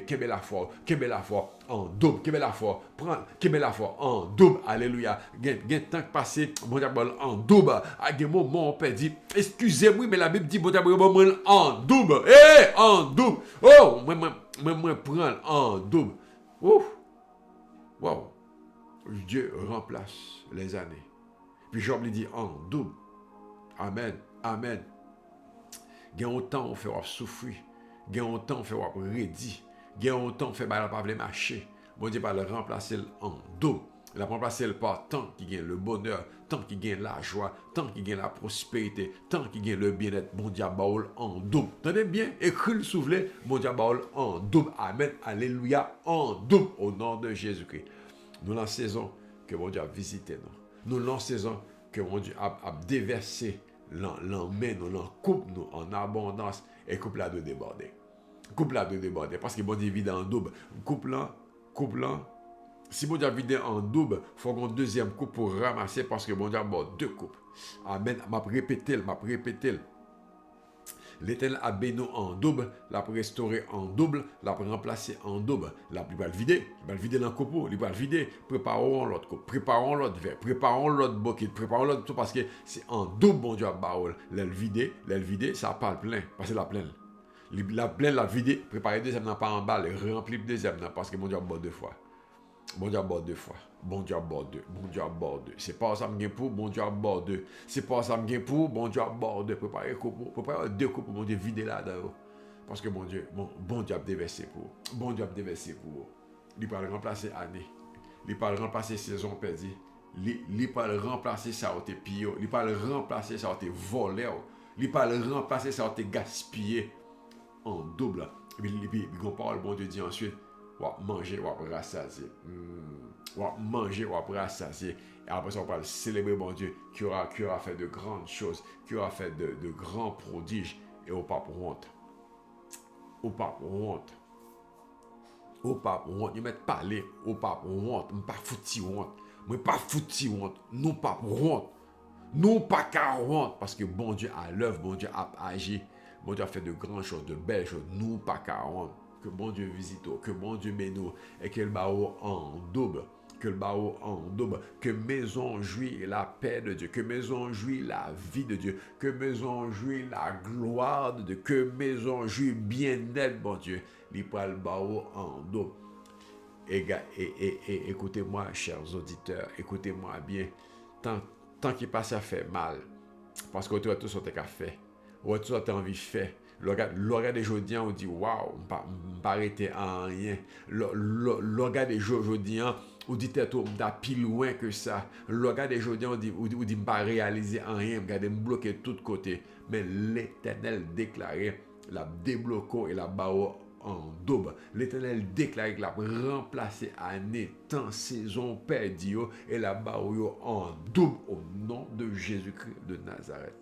Kebe la foi, en double, kebe la foi, prends, kebe la foi, en double. Alléluia. Gen temps passé, bon Dieu, en double. À gen moment, on peut dire, excusez-moi, mais la Bible dit, bon Dieu, en double. En double. Oh, moi, prends en double. Ouf! Wow! Dieu remplace les années. Puis Job lui dit en double. Amen. Amen. Gain autant on fait souffrir. Gain autant on fait rédi. Gain autant on fait pas marcher. Bon Dieu va le remplacer en double. Il a remplacé par tant qui gagne le bonheur, tant qui gagne la joie, tant qui gagne la prospérité, tant qui gagne le bien-être, mon diable en double. Tenez bien, écrit le soufflet, mon diable en double. Amen, alléluia, en double, au nom de Jésus-Christ. Nous la saison que mon Dieu a visité nous. Nous la saison que mon Dieu a déversé, l'emmène, nous coupe nous en abondance et coupe là de déborder. Coupe là de déborder, parce que mon Dieu vide en double. Coupe là. Si mon Dieu a vidé en double, il faut une deuxième coupe pour ramasser parce que mon Dieu a deux coupes. Amen. M'a répété. L'Éternel a béni en double, l'a restauré en double, l'a remplacé en double. La plus va le vider. Il va le vider dans le copeau, il va le vider. Préparons l'autre coupe, préparons l'autre verre, préparons l'autre bouquet, préparons l'autre tout parce que c'est en double, mon Dieu a baoul. Le vider, ça parle plein, parce que la pleine. La pleine, la vider, préparer deuxième, pas en bas, remplir deuxième, parce que mon Dieu a boit deux fois. Bon Dieu aborde deux fois. Bon Dieu aborde deux. Bon Dieu aborde deux. C'est pas ça me gagne pour, bon Dieu aborde deux. C'est pas ça me gagne pour, bon Dieu aborde deux. Préparez deux coupes pour mon Dieu vider là-dedans. Parce que bon Dieu a déversé pour. Bon Dieu a déversé pour. Il peut le remplacer année. Il peut le remplacer saison perdue. Il peut le remplacer ça au te pillé. Il peut le remplacer ça au te volé. Il peut le remplacer ça au te gaspillé. En double. Et puis, on parle, bon Dieu dit ensuite. Ou manger, ou rassasier. Ou manger, ou rassasier. Et après ça, on va célébrer mon Dieu qui aura fait de grandes choses, qui aura fait de grands prodiges. Et au pape honte. Au pape honte. Au pape honte. Ils mettent parler. Au pape honte. Je ne pas fouti honte. Je ne pas fouti honte. Non pas honte. Non pas car honte. Parce que bon Dieu a l'œuvre, bon Dieu a agi. Bon Dieu a fait de grandes choses, de belles choses. Nous pas car honte. que bon Dieu visite, que bon Dieu mène, et que le bao en double. Que le bao en double, que maison jouit la paix de Dieu, que maison jouit la vie de Dieu, que maison jouit la gloire de Dieu, que maison jouit bien-être, bon Dieu, li pral bao en double. Et écoutez-moi, chers auditeurs, écoutez-moi bien, tant qu'il passe à faire mal, parce que tout ce que fait, ou tout ce que envie de faire, le des jodiens, on dit waouh, on pas arrêter en rien. Le des jodiens, on dit tout da pile loin que ça. Le des jodiens, on dit pas réaliser en rien, regarder me bloquer de tous côtés. Mais l'Éternel déclarait la débloquer et la bao en double. L'Éternel déclarait qu'il a remplacé année, temps, saison perdue et la bao en double au nom de Jésus-Christ de Nazareth.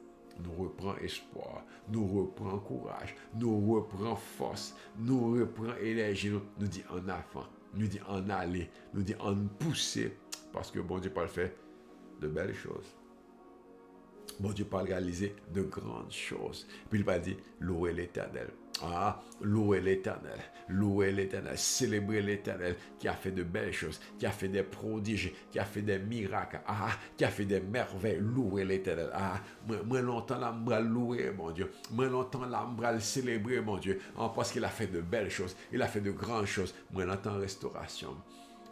Nous reprend espoir, nous reprend courage, nous reprend force, nous reprend énergie, nous dit en avant, nous dit en aller, nous dit en pousser, parce que bon Dieu peut faire de belles choses. Bon Dieu peut réaliser de grandes choses. Puis il va dire, louer l'Éternel. Ah, louer l'Éternel, célébrer l'Éternel qui a fait de belles choses, qui a fait des prodiges, qui a fait des miracles, qui a fait des merveilles, louer l'Éternel. Moi longtemps là, je louer, mon Dieu. Moi longtemps là, je célébrer, mon Dieu, parce qu'il a fait de belles choses, il a fait de grandes choses. Moi longtemps restauration.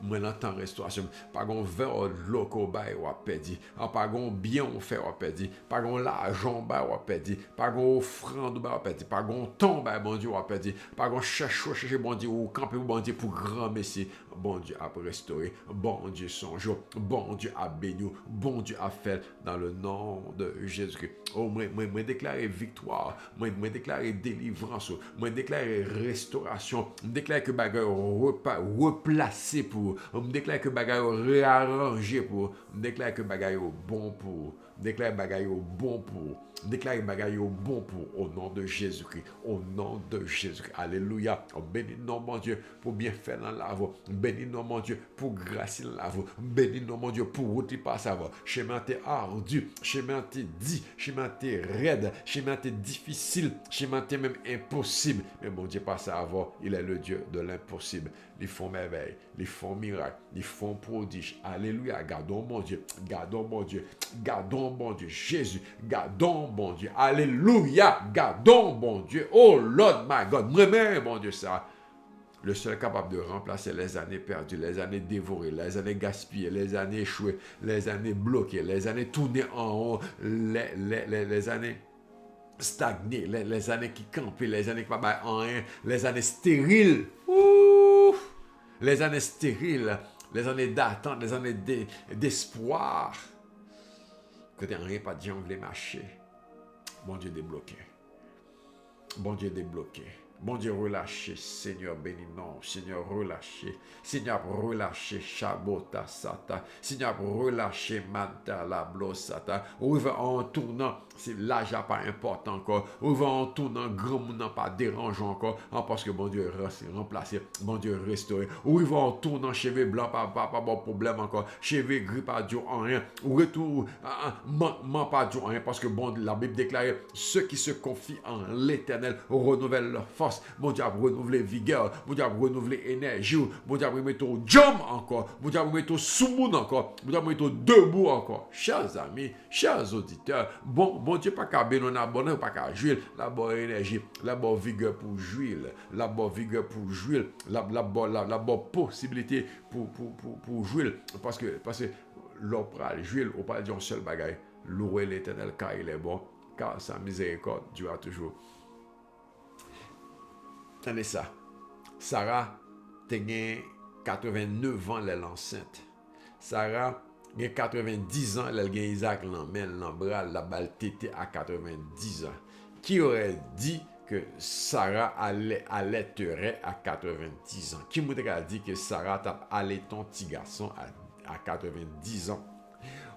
Moi l'entends restauration, pas gon verre loco bay ou perdu, pas gon bien on fait ou perdu, pas gon l'argent bay ou perdu, pas gon offrande bay ou perdu, pas gon ton bay bon Dieu ou perdu, pas gon chercher bon Dieu ou camper bon Dieu pour grand messie, bon Dieu a restauré, bon Dieu songe, bon Dieu a béni, bon Dieu a fait dans le nom de Jésus-Christ. Oh moi déclarer victoire, moi déclarer délivrance, moi déclarer restauration, déclarer que bagay replacer pour on me déclare que bagay réarrangé pour on déclare que bagay bon pour déclare bagay bon pour déclare bagay bon pour au nom de Jésus-Christ, au nom de Jésus-Christ. Alléluia. On bénit non mon Dieu pour bien faire dans la voie. Bénis non mon Dieu pour grâce dans la voie. Bénis non mon Dieu pour route pas savoir. Chemin t'es ardu, chemin t'es dit, chemin t'es raide, chemin t'es difficile, chemin t'es même impossible. Mais mon Dieu pas savoir, il est le Dieu de l'impossible. Ils font merveille, ils font miracle, ils font prodige. Alléluia. Gardons mon Dieu, gardons mon Dieu, gardons bon Dieu. Jésus, gardons bon Dieu. Alléluia. Gardons bon Dieu. Oh Lord my God. Moi-même, bon Dieu, ça. Le seul capable de remplacer les années perdues, les années dévorées, les années gaspillées, les années échouées, les années bloquées, les années tournées en haut, les années stagnées, les années qui campaient, les années qui ne pas en rien, les années stériles. Les années stériles, les années d'attente, les années d'espoir. Que tu n'as rien pas dit, on voulait marcher. Bon Dieu débloqué. Bon Dieu débloqué. Bon Dieu relâché. Seigneur béni non. Seigneur relâché. Seigneur relâché. Chabota sata. Seigneur relâché. Manta la blosata. Ouvre en tournant. C'est l'âge pas important encore. Ouvre en tournant. Grand monde pas dérangeant encore. Parce que bon Dieu remplacé. Bon Dieu restauré. Ouvre en tournant. Cheveux blancs pas bon problème encore. Cheveux gris pas Dieu en rien. Retour. Pas Dieu en rien. Parce que bon la Bible déclare ceux qui se confient en l'Éternel renouvellent leur force. Bon Dieu a renouvelé vigueur, bon Dieu a renouvelé énergie, bon Dieu a remettre au jam encore, bon Dieu a remettre au soumoun encore, bon Dieu a remettre au debout encore. Chers amis, chers auditeurs, bon Dieu pas qu'à bénir abonner, pas qu'à jouer, la bonne énergie, la bonne vigueur pour jouer, la bonne vigueur pour jouer, la bonne possibilité pour jouer, parce que l'on peut jouer, on peut dire un seul bagaille, louer l'Éternel car il est bon, car sa miséricorde durera toujours. Tenez ça. Sarah tenait 89 ans, elle est enceinte. Sarah a 90 ans, elle a Isaac l'emmène, l'embral, la balle tété à 90 ans. Qui aurait dit que Sarah allaiterait à 90 ans? Qui m'aurait dit que Sarah allait ton petit garçon à 90 ans?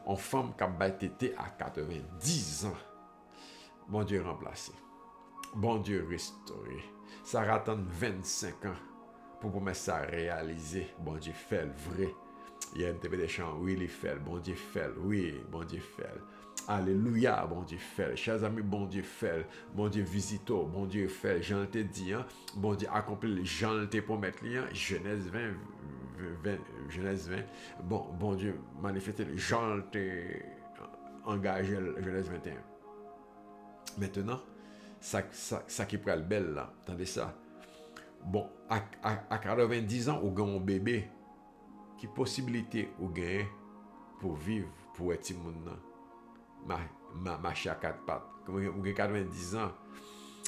En femme qui a balle tété à 90 ans. Bon Dieu remplacé. Bon Dieu restauré. Sarah attend 25 ans pour mettre ça réaliser. Bon Dieu fait le vrai. Il y a un peu de chants, oui, il fait. Bon Dieu fait, oui, bon Dieu fait. Alléluia, bon Dieu fait. Chers amis, bon Dieu fait. Bon Dieu visite, bon Dieu fait. Jean te dit, hein, bon Dieu accomplit, Jean te promet, Genèse 20, Genèse 20. Bon Dieu manifesté, Jean te engagé, Genèse 21. Maintenant, ça qui est le bel là, attendez ça. Bon, à 90 ans, ou gagne un bébé, qui possibilité ou gagne pour vivre, pour être monde marcher à quatre pattes. Comme vous avez 90 ans,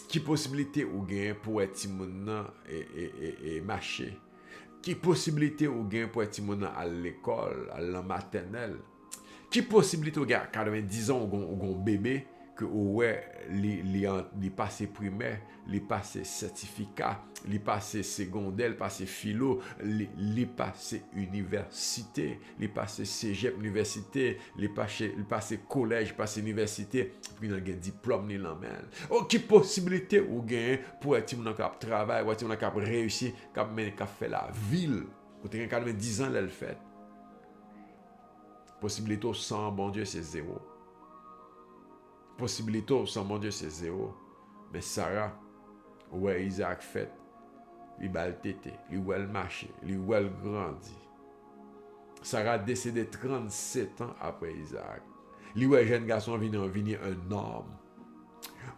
qui possibilité ou gain pour être monde et marcher? Qui possibilité ou gain pour être monde à l'école, à la maternelle? Qui possibilité ou gain 90 ans ou un bébé que ouais li passé primaire, li passé certificat, li passé secondaire, li passé philo, li passé université, li passé cégep université, li passé collège, passé université, puis il a un diplôme ni l'emmène. Oh, qui possibilité ou gain pour être mon cap travail, ou être mon cap réussir, cap fait la ville. Ou t'es 90 ans là le fait. Possibilité sans bon Dieu c'est zéro. Possibilité sans mon Dieu c'est zéro. Mais Sarah, ouais Isaac fait, il bal tété, il ouais marché, il ouais grandi. Sarah décédé 37 ans après Isaac. Il ouais jeune garçon venir un homme.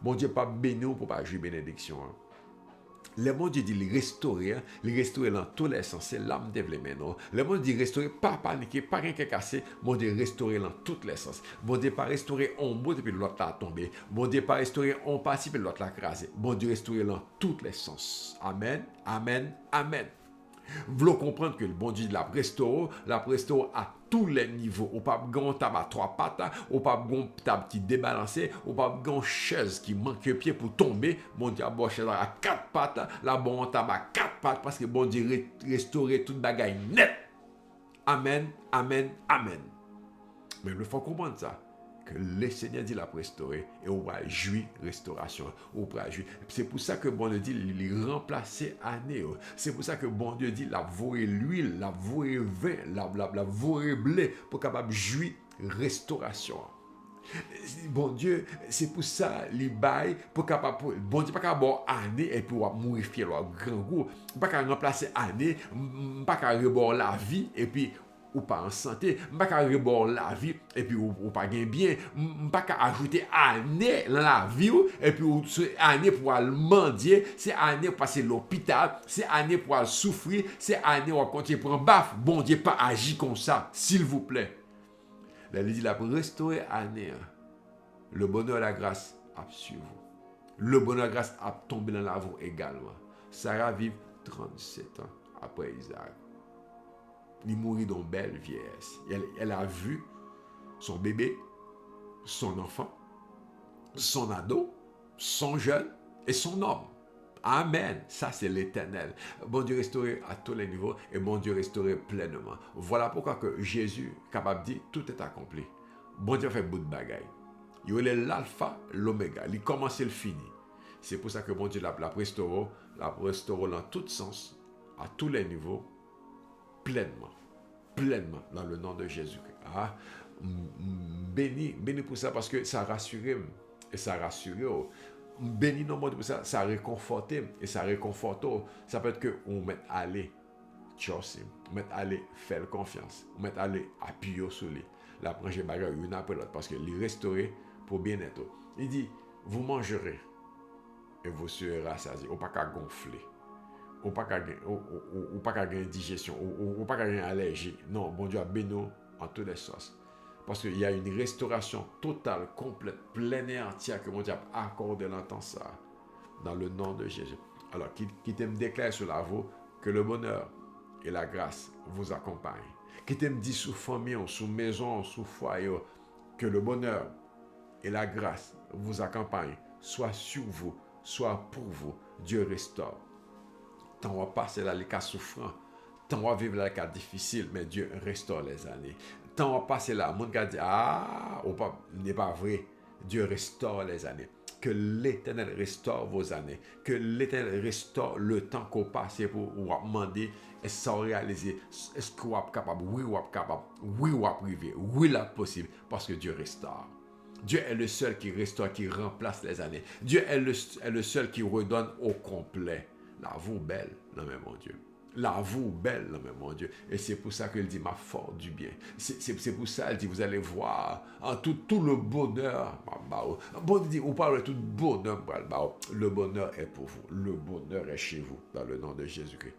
Mon Dieu pas béni pour pas jouer bénédiction. Le monde dit il restaurer dans tous les sens, c'est l'âme développement. Le monde dit restaurer, pas paniquer, pas rien qui cassé, mon Dieu restaurer dans tous les sens. Mon Dieu pas restaurer on bout et puis l'autre l'a tombé. Mon Dieu pas restaurer on parti et puis l'autre l'a crasé. Mon Dieu restaurer dans tous les sens. Amen, amen, amen. Vous voulez comprendre que le bon Dieu la restaure à tous les niveaux. Ou pas gon table à trois pattes, ou pas gon table qui débalancé, ou pas gon chaise qui manque pied pour tomber. Bon Dieu a bon chaise à quatre pattes, la bon table à quatre pattes parce que bon Dieu restaurer toute bagaille net. Amen, amen, amen. Mais il faut comprendre ça. Que le Seigneur dit la restaurer et on va jouir restauration. C'est pour ça que bon Dieu dit il remplacer année. C'est pour ça que bon Dieu dit la voie l'huile, la voie vin, la voie blé pour capable jouir restauration. Bon Dieu, c'est pour ça il bail pour capable bon Dieu pas capable année et puis mourir fier grand goût, pas capable remplacer année, pas capable rebord la vie et puis ou pas en santé, pas qu'à rebord la vie et puis ou pas gain bien, pas qu'à ajouter année dans la vie et puis ou année pour aller mendier, c'est année pour passer l'hôpital, c'est année pour aller souffrir, c'est année pour continuer prendre baffe. Bon Dieu pas agir comme ça, s'il vous plaît. Là il dit là pour restaurer année. Le bonheur et la grâce a suivi vous. Le bonheur et la grâce a tombé dans la vie également. Sarah vit 37 ans après Isaac. Il mourit dans belle vieillesse. Elle a vu son bébé, son enfant, son ado, son jeune et son homme. Amen. Ça, c'est l'éternel. Bon Dieu restauré à tous les niveaux et bon Dieu restauré pleinement. Voilà pourquoi que Jésus est capable de dire tout est accompli. Bon Dieu fait bout de bagaille. Il est l'alpha, l'oméga. Il commence et il finit. C'est pour ça que bon Dieu la restaure dans tout sens, à tous les niveaux, pleinement dans le nom de Jésus-Christ. Ah, béni pour ça parce que ça rassure et ça rassure. Béni non pour ça, ça réconforte et ça réconforte. Ça peut être que on met aller chasser, on met aller faire confiance, on met aller appuyer sur lui. La branche bagarre une après l'autre parce que les restaurer pour bien-être. Il dit vous mangerez et vous serez rassasiés, ou pas qu'à gonfler. Ou pas qu'à gagner digestion, ou pas qu'à gagner allergie. Non, bon Dieu a béni en tous les sens. Parce qu'il y a une restauration totale, complète, pleine et entière que mon Dieu a accordé dans temps ça. Dans le nom de Jésus. Alors, qui t'aime déclarer sur la voix que le bonheur et la grâce vous accompagnent. Qui t'aime dit sous famille, sous maison, sous foyer, que le bonheur et la grâce vous accompagnent, soit sur vous, soit pour vous. Dieu restaure. Tant on va passer là les cas souffrants, tant on va vivre là les cas difficiles, mais Dieu restaure les années. Tant on va passer là, mon gars dit n'est pas vrai. Dieu restaure les années. Que l'Éternel restaure vos années. Que l'Éternel restaure le temps qu'on passe pour vous demander est-ce que vous réalisez, est-ce que vous êtes capable, oui vous êtes capable, oui vous êtes privé, oui là possible, parce que Dieu restaure. Dieu est le seul qui restaure, qui remplace les années. Dieu est le seul qui redonne au complet. L'avoue belle, non mais mon Dieu. L'avoue belle, non mais mon Dieu. Et c'est pour ça qu'il dit, ma fort du bien. C'est pour ça qu'il dit, vous allez voir en tout le bonheur. Bon, il dit, vous parlez de tout bonheur. Le bonheur est pour vous. Le bonheur est chez vous, dans le nom de Jésus-Christ.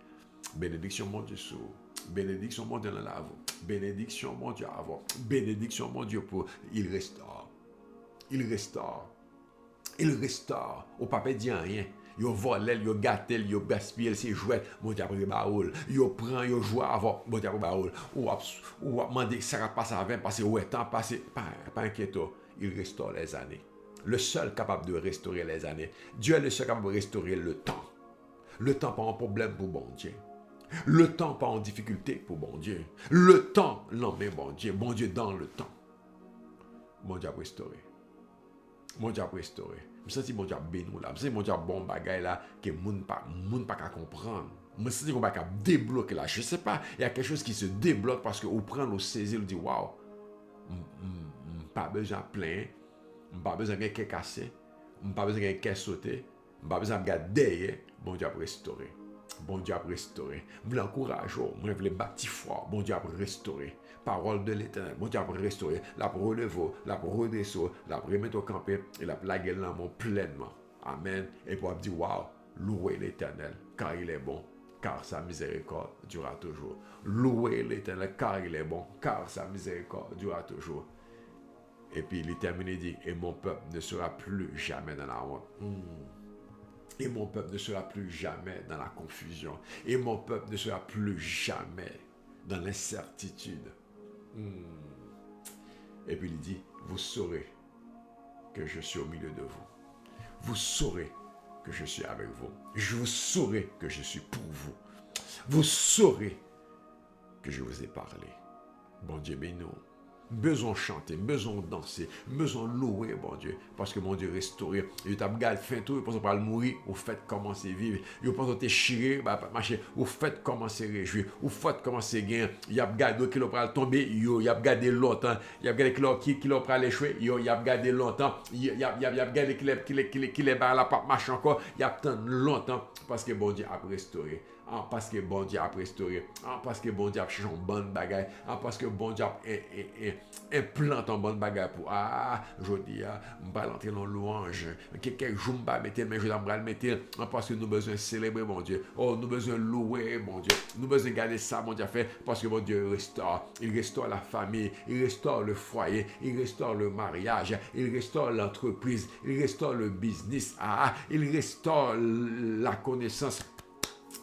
Bénédiction, mon Dieu, sur vous. Bénédiction, mon Dieu, dans la vous. Bénédiction, mon Dieu, à vous. Bénédiction, mon Dieu, pour. Il restaure. Il restaure. Il restaure. Au papa dit rien. Yo volé, yo gâté, yo gaspillé ses jouets, mon Dieu après baoul. Yo prend, yo joue avant, mon Dieu après baoul. Ou demander ça va passer à 20 passer ouais temps passé, pas inquiéto, il restaure les années. Le seul capable de restaurer les années. Dieu est le seul capable de restaurer le temps. Le temps pas un problème pour bon Dieu. Le temps pas en difficulté pour bon Dieu. Le temps, non mais bon Dieu dans le temps. Bon Dieu a restauré. Mon Dieu a restauré. Je sens que mon Dieu a béni là. Je sens que mon Dieu a bon bagay là que moun pas qu'à comprendre. Je sens qu'on va débloquer là. Je sais pas, il y a quelque chose qui se débloque parce que on prend, on saisit, on dit waouh. Pas besoin de plein, pas besoin de quelqu'un cassé, pas besoin de quelqu'un sauté, pas besoin de garder. Bon Dieu a restauré. Bon Dieu a restauré. Je l'encourage, je veux bâtir foi. Bon Dieu a restauré. Parole de l'Éternel. Bon Dieu a restauré. La relever, la redresser, la remettre au camper et la plaguer l'amour pleinement. Amen. Et pour dire, waouh, louez l'Éternel, car il est bon, car sa miséricorde durera toujours. Louez l'Éternel, car il est bon, car sa miséricorde durera toujours. Et puis il termine et dit, et mon peuple ne sera plus jamais dans la honte. Et mon peuple ne sera plus jamais dans la confusion. Et mon peuple ne sera plus jamais dans l'incertitude. Et puis il dit, vous saurez que je suis au milieu de vous. Vous saurez que je suis avec vous. Vous saurez que je suis pour vous. Vous saurez que je vous ai parlé. Bon Dieu, bénis-nous. Besoin chanter, besoin danser, besoin louer, bon Dieu, parce que mon Dieu restauré. Il t'a gardé fin tout, il pense pas le mourir, au fait commencer à vivre. Il pense te chirer, marcher, au fait commencer à réjouir, au fait commencer à gagner. Il a gardé qui l'a tomber, il a gardé longtemps, il a gardé qui l'a échoué, il a gardé longtemps, il a gardé qui les barre la pape marche encore, il a attendu longtemps parce que bon Dieu a restauré. Parce que bon Dieu a restauré, parce que bon Dieu a changé une bonne bagaille, parce que bon Dieu a implanté une bonne bagaille pour je dis on va entrer dans louange, quelques jours on va mettre mais je vais le mettre parce que nous besoin célébrer bon Dieu. Oh, nous besoin louer bon Dieu. Nous besoin garder ça bon Dieu fait parce que bon Dieu restaure, il restaure la famille, il restaure le foyer, il restaure le mariage, il restaure l'entreprise, il restaure le business, il restaure la connaissance.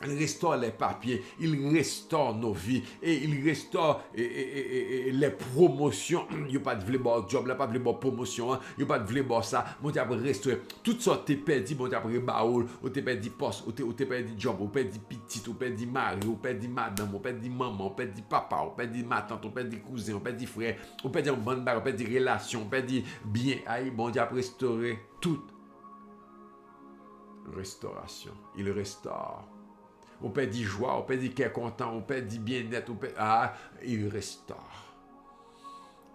Il restaure les papiers, il restaure nos vies et il restaure les promotions. Il n'y a pas de vouloir job, il n'y a pas de vouloir promotion, il n'y a pas de vouloir ça. Mon Dieu, restaurer. Toutes sortes de perdu, mon Dieu, après baoul, ou t'es perdu poste, ou t'es perdu job, ou perdu petit, ou perdu mari, ou perdu madame, ou perdu maman, ou perdu papa, ou perdu ma tante, ou perdu cousin, ou perdu frère, ou perdu une bonne barre, ou perdu relation, ou perdu bien. Aïe, mon Dieu, restaurer toute restauration. Il restaure. On peut dire joie, on peut dire qu'il est content, on peut dire bien-être, il restaure.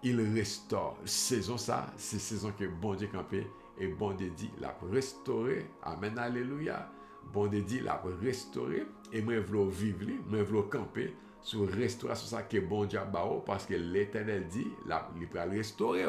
Il restaure. Saison ça, c'est saison que bon Dieu campé et bon Dieu dit la restaurer. Amen, alléluia. Bon Dieu dit la restaurer et moi je veux vivre, moi je veux camper sur restauration ça que bon Dieu a bao parce que l'Éternel dit il va restaurer.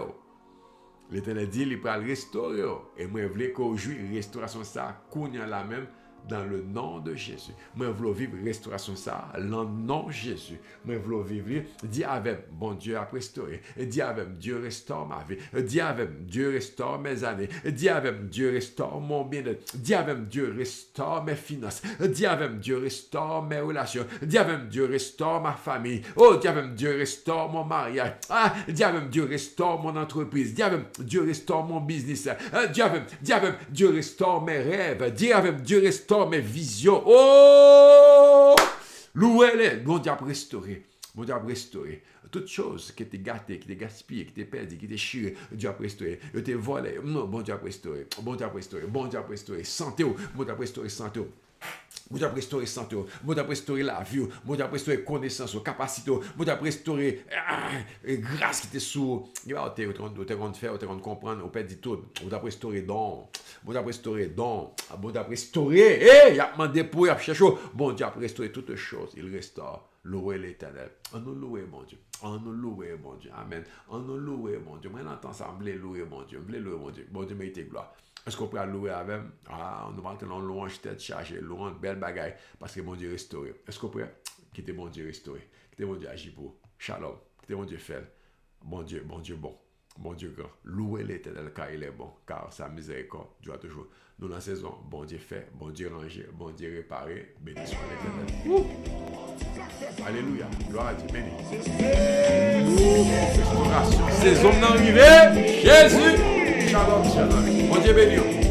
L'Éternel dit il va restaurer et moi je veux qu'aujourd'hui restauration ça kounya la même. Dans le nom de Jésus. Moi, je veux vivre restauration ça, dans le nom de Jésus. Moi, je veux vivre, dis avec, bon Dieu a restauré. Dis avec, Dieu restaure ma vie. Dis avec, Dieu restaure mes années. Dis avec, Dieu restaure mon bien-être. Dis avec, Dieu restaure mes finances. Dis avec, Dieu restaure mes relations. Dis avec, Dieu restaure ma famille. Oh, dis avec, Dieu restaure mon mariage. Dis avec, Dieu restaure mon entreprise. Dis avec, Dieu restaure mon business. Dis avec, Dieu restaure mes rêves. Dis avec, Dieu restaure mes visions. Oh! Louez-les. Bon Dieu a restauré. Bon Dieu a restauré. Toutes choses qui étaient gâtées, qui étaient gaspillées, qui étaient perdues, qui étaient chirées, Dieu a restauré. Qui étaient volées. Non, bon Dieu a restauré. Bon Dieu a restauré. Bon Dieu a restauré. Santé. Bon Dieu a restauré santé. Bon Dieu a restauré santé, bon Dieu a restauré la vie, bon Dieu a restauré connaissance, capacité, bon Dieu a restauré grâce qui était sous. Il va te faire, te comprendre, on peut dire tout. Bon Dieu a restauré don, bon Dieu a restauré don, bon Dieu a restauré, il a demandé pour, il a cherché, bon Dieu a restauré toutes choses, il restaure. Louer l'Éternel. On nous loue, mon Dieu. On nous loue, mon Dieu. Amen. On nous loue, mon Dieu. Moi, j'entends ça, je veux louer, mon Dieu. Je veux louer, mon Dieu. Bon Dieu, mérite gloire. Est-ce qu'on peut louer avec? Ah, on nous parle de louange tête chargée, louange belle bagaille, parce que mon Dieu restauré. Est-ce qu'on peut quitter mon Dieu restauré? Quitter mon Dieu agir pour. Shalom. Quitter mon Dieu fait. Bon Dieu bon. Bon Dieu grand. Louez l'Éternel car il est bon, car sa miséricorde dure toujours. Nous, dans la saison, bon Dieu fait, bon Dieu rangé, bon Dieu réparé, béni soit l'Éternel. Alléluia. Gloire à Dieu. Béni. Restauration. Saison d'arrivée. Jésus. Shalom, shalom. Bon Dieu béni.